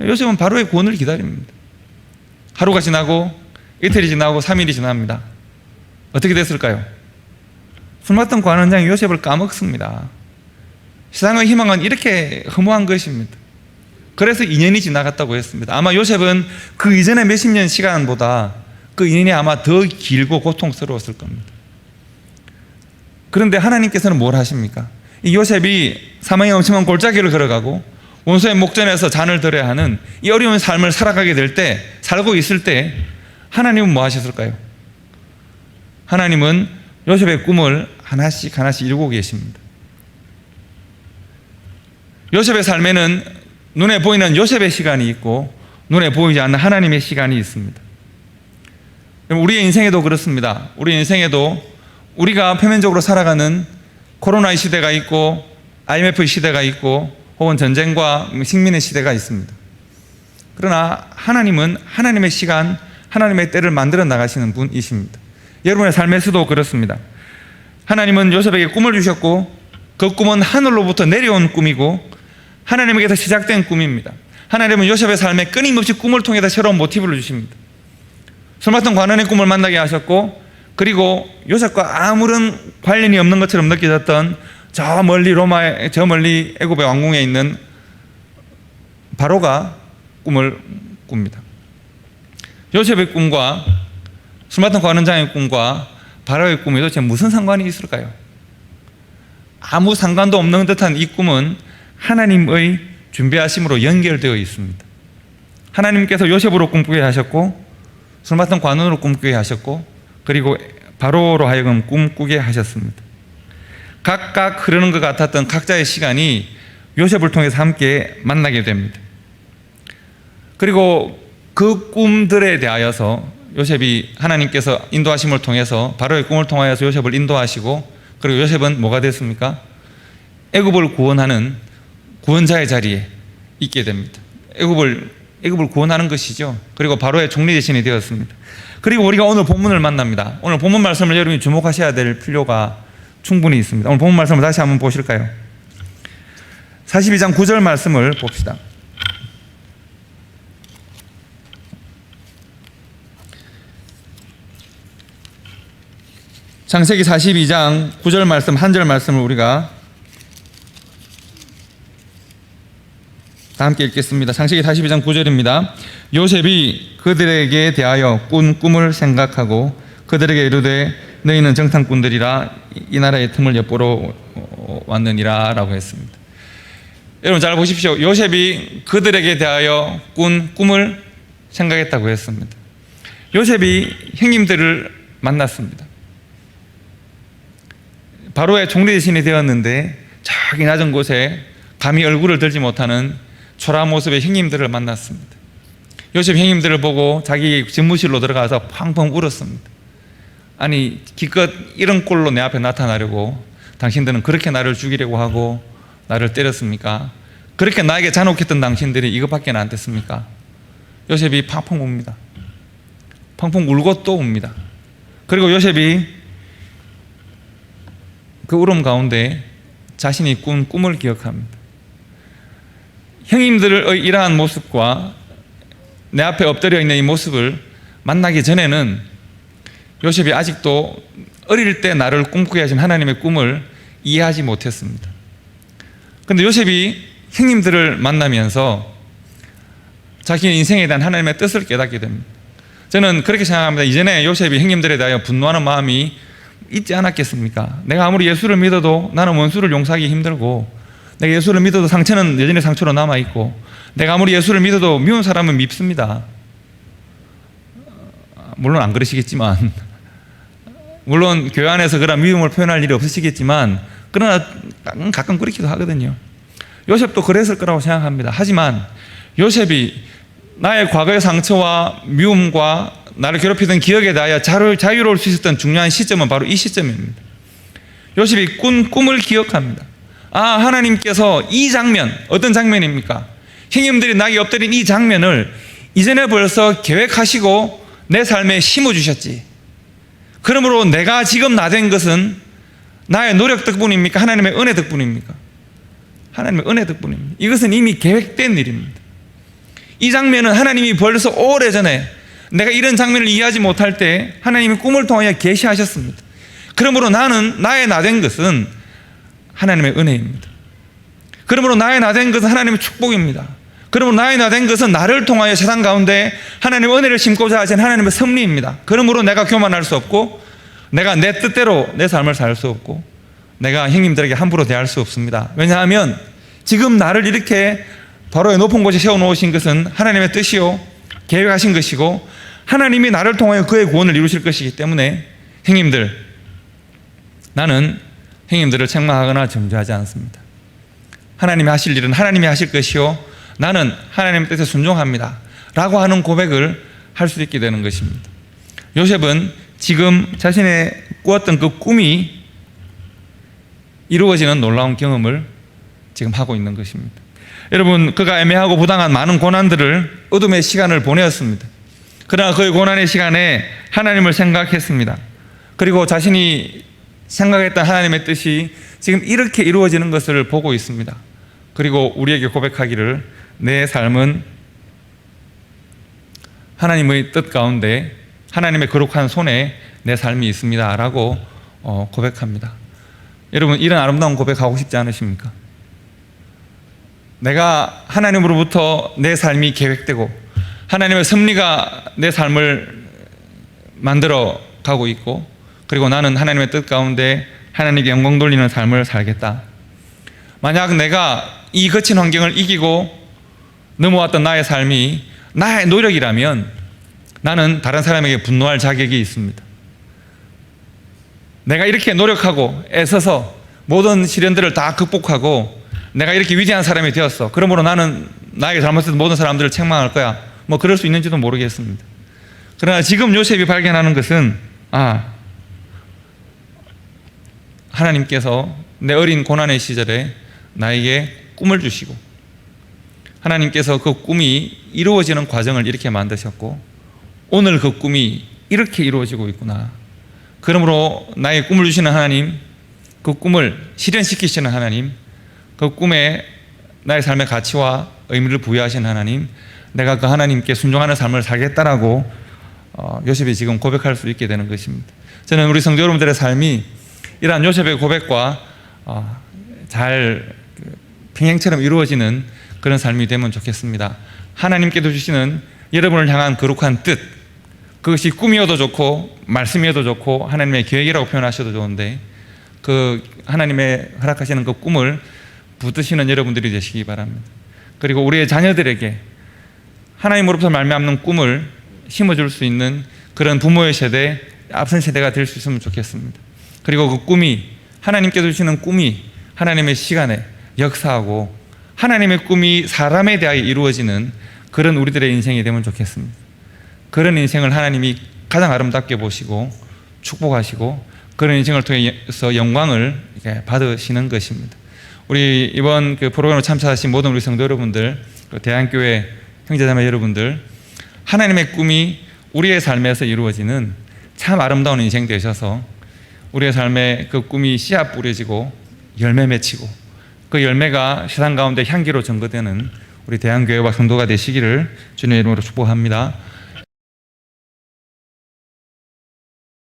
요셉은 바로의 구원을 기다립니다. 하루가 지나고 이틀이 지나고 3일이 지납니다. 어떻게 됐을까요? 술 맡은 관원장이 요셉을 까먹습니다. 세상의 희망은 이렇게 허무한 것입니다. 그래서 2년이 지나갔다고 했습니다. 아마 요셉은 그 이전의 몇십 년 시간보다 그 2년이 아마 더 길고 고통스러웠을 겁니다. 그런데 하나님께서는 뭘 하십니까? 이 요셉이 사망의 엄청난 골짜기를 걸어가고 원수의 목전에서 잔을 들어야 하는 이 어려운 삶을 살아가게 될 때, 살고 있을 때 하나님은 뭐 하셨을까요? 하나님은 요셉의 꿈을 하나씩 하나씩 이루고 계십니다. 요셉의 삶에는 눈에 보이는 요셉의 시간이 있고 눈에 보이지 않는 하나님의 시간이 있습니다. 우리의 인생에도 그렇습니다. 우리 인생에도 우리가 표면적으로 살아가는 코로나의 시대가 있고 IMF의 시대가 있고 혹은 전쟁과 식민의 시대가 있습니다. 그러나 하나님은 하나님의 시간, 하나님의 때를 만들어 나가시는 분이십니다. 여러분의 삶에서도 그렇습니다. 하나님은 요셉에게 꿈을 주셨고 그 꿈은 하늘로부터 내려온 꿈이고 하나님에게서 시작된 꿈입니다. 하나님은 요셉의 삶에 끊임없이 꿈을 통해서 새로운 모티브를 주십니다. 술 맡은 관원의 꿈을 만나게 하셨고, 그리고 요셉과 아무런 관련이 없는 것처럼 느껴졌던 저 멀리 로마의, 저 멀리 애굽의 왕궁에 있는 바로가 꿈을 꿉니다. 요셉의 꿈과 술 맡은 관원장의 꿈과 바로의 꿈이 도대체 무슨 상관이 있을까요? 아무 상관도 없는 듯한 이 꿈은 하나님의 준비하심으로 연결되어 있습니다. 하나님께서 요셉으로 꿈꾸게 하셨고 술 맡은 관원으로 꿈꾸게 하셨고 그리고 바로로 하여금 꿈꾸게 하셨습니다. 각각 흐르는 것 같았던 각자의 시간이 요셉을 통해서 함께 만나게 됩니다. 그리고 그 꿈들에 대하여서 요셉이 하나님께서 인도하심을 통해서 바로의 꿈을 통하여서 요셉을 인도하시고, 그리고 요셉은 뭐가 됐습니까? 애굽을 구원하는 구원자의 자리에 있게 됩니다. 애굽을 구원하는 것이죠. 그리고 바로의 총리 대신이 되었습니다. 그리고 우리가 오늘 본문을 만납니다. 오늘 본문 말씀을 여러분이 주목하셔야 될 필요가 충분히 있습니다. 오늘 본문 말씀을 다시 한번 보실까요? 42장 9절 말씀을 봅시다. 창세기 42장 9절 말씀, 한 절 말씀을 우리가 다 함께 읽겠습니다. 창세기 42장 9절입니다. 요셉이 그들에게 대하여 꾼 꿈을 생각하고 그들에게 이르되 너희는 정탐꾼들이라 이 나라의 틈을 엿보러 왔느니라 라고 했습니다. 여러분 잘 보십시오. 요셉이 그들에게 대하여 꾼 꿈을 생각했다고 했습니다. 요셉이 형님들을 만났습니다. 바로의 총리 대신이 되었는데 저기 낮은 곳에 감히 얼굴을 들지 못하는 초라한 모습의 형님들을 만났습니다. 요셉 형님들을 보고 자기 집무실로 들어가서 펑펑 울었습니다. 아니 기껏 이런 꼴로 내 앞에 나타나려고 당신들은 그렇게 나를 죽이려고 하고 나를 때렸습니까? 그렇게 나에게 잔혹했던 당신들이 이것밖에 안 됐습니까? 요셉이 펑펑 웁니다. 펑펑 울고 또 웁니다. 그리고 요셉이 그 울음 가운데 자신이 꾼 꿈을 기억합니다. 형님들의 이러한 모습과 내 앞에 엎드려 있는 이 모습을 만나기 전에는 요셉이 아직도 어릴 때 나를 꿈꾸게 하신 하나님의 꿈을 이해하지 못했습니다. 그런데 요셉이 형님들을 만나면서 자기 인생에 대한 하나님의 뜻을 깨닫게 됩니다. 저는 그렇게 생각합니다. 이전에 요셉이 형님들에 대하여 분노하는 마음이 있지 않았겠습니까? 내가 아무리 예수를 믿어도 나는 원수를 용서하기 힘들고, 내가 예수를 믿어도 상처는 여전히 상처로 남아있고, 내가 아무리 예수를 믿어도 미운 사람은 밉습니다. 물론 안 그러시겠지만 물론 교회 안에서 그런 미움을 표현할 일이 없으시겠지만 그러나 가끔 그렇기도 하거든요. 요셉도 그랬을 거라고 생각합니다. 하지만 요셉이 나의 과거의 상처와 미움과 나를 괴롭히던 기억에 대하여 자유로울 수 있었던 중요한 시점은 바로 이 시점입니다. 요셉이 꾼 꿈을 기억합니다. 하나님께서 이 장면, 어떤 장면입니까? 형님들이 나에게 엎드린 이 장면을 이전에 벌써 계획하시고 내 삶에 심어주셨지. 그러므로 내가 지금 나 된 것은 나의 노력 덕분입니까? 하나님의 은혜 덕분입니까? 하나님의 은혜 덕분입니다. 이것은 이미 계획된 일입니다. 이 장면은 하나님이 벌써 오래전에 내가 이런 장면을 이해하지 못할 때 하나님이 꿈을 통하여 계시하셨습니다. 그러므로 나는 나의 나 된 것은 하나님의 은혜입니다. 그러므로 나의 나 된 것은 하나님의 축복입니다. 그러므로 나의 나 된 것은 나를 통하여 세상 가운데 하나님의 은혜를 심고자 하신 하나님의 섭리입니다. 그러므로 내가 교만할 수 없고 내가 내 뜻대로 내 삶을 살 수 없고 내가 형님들에게 함부로 대할 수 없습니다. 왜냐하면 지금 나를 이렇게 바로의 높은 곳에 세워놓으신 것은 하나님의 뜻이요 계획하신 것이고 하나님이 나를 통하여 그의 구원을 이루실 것이기 때문에 형님들, 나는 형님들을 책망하거나 정죄하지 않습니다. 하나님이 하실 일은 하나님이 하실 것이요 나는 하나님의 뜻에 순종합니다 라고 하는 고백을 할 수 있게 되는 것입니다. 요셉은 지금 자신의 꾸었던 그 꿈이 이루어지는 놀라운 경험을 지금 하고 있는 것입니다. 여러분, 그가 애매하고 부당한 많은 고난들을 어둠의 시간을 보내었습니다. 그러나 그의 고난의 시간에 하나님을 생각했습니다. 그리고 자신이 생각했던 하나님의 뜻이 지금 이렇게 이루어지는 것을 보고 있습니다. 그리고 우리에게 고백하기를 내 삶은 하나님의 뜻 가운데 하나님의 거룩한 손에 내 삶이 있습니다 라고 고백합니다. 여러분, 이런 아름다운 고백하고 싶지 않으십니까? 내가 하나님으로부터 내 삶이 계획되고 하나님의 섭리가 내 삶을 만들어 가고 있고 그리고 나는 하나님의 뜻 가운데 하나님께 영광 돌리는 삶을 살겠다. 만약 내가 이 거친 환경을 이기고 넘어왔던 나의 삶이 나의 노력이라면 나는 다른 사람에게 분노할 자격이 있습니다. 내가 이렇게 노력하고 애써서 모든 시련들을 다 극복하고 내가 이렇게 위대한 사람이 되었어. 그러므로 나는 나에게 잘못했던 모든 사람들을 책망할 거야. 뭐 그럴 수 있는지도 모르겠습니다. 그러나 지금 요셉이 발견하는 것은 하나님께서 내 어린 고난의 시절에 나에게 꿈을 주시고 하나님께서 그 꿈이 이루어지는 과정을 이렇게 만드셨고 오늘 그 꿈이 이렇게 이루어지고 있구나. 그러므로 나의 꿈을 주시는 하나님, 그 꿈을 실현시키시는 하나님, 그 꿈에 나의 삶의 가치와 의미를 부여하신 하나님, 내가 그 하나님께 순종하는 삶을 살겠다라고 요셉이 지금 고백할 수 있게 되는 것입니다. 저는 우리 성도 여러분들의 삶이 이러한 요셉의 고백과 잘 평행처럼 이루어지는 그런 삶이 되면 좋겠습니다. 하나님께서 주시는 여러분을 향한 거룩한 뜻, 그것이 꿈이어도 좋고 말씀이어도 좋고 하나님의 계획이라고 표현하셔도 좋은데 그 하나님의 허락하시는 그 꿈을 붙드시는 여러분들이 되시기 바랍니다. 그리고 우리의 자녀들에게 하나님으로부터 말미암는 꿈을 심어줄 수 있는 그런 부모의 세대, 앞선 세대가 될 수 있으면 좋겠습니다. 그리고 그 꿈이 하나님께서 주시는 꿈이 하나님의 시간에 역사하고 하나님의 꿈이 사람에 대하여 이루어지는 그런 우리들의 인생이 되면 좋겠습니다. 그런 인생을 하나님이 가장 아름답게 보시고 축복하시고 그런 인생을 통해서 영광을 받으시는 것입니다. 우리 이번 그 프로그램을 참석하신 모든 우리 성도 여러분들, 대한교회 형제자매 여러분들, 하나님의 꿈이 우리의 삶에서 이루어지는 참 아름다운 인생 되셔서 우리의 삶에 그 꿈이 씨앗 뿌려지고 열매 맺히고 그 열매가 세상 가운데 향기로 전거되는 우리 대한교회와 성도가 되시기를 주님의 이름으로 축복합니다.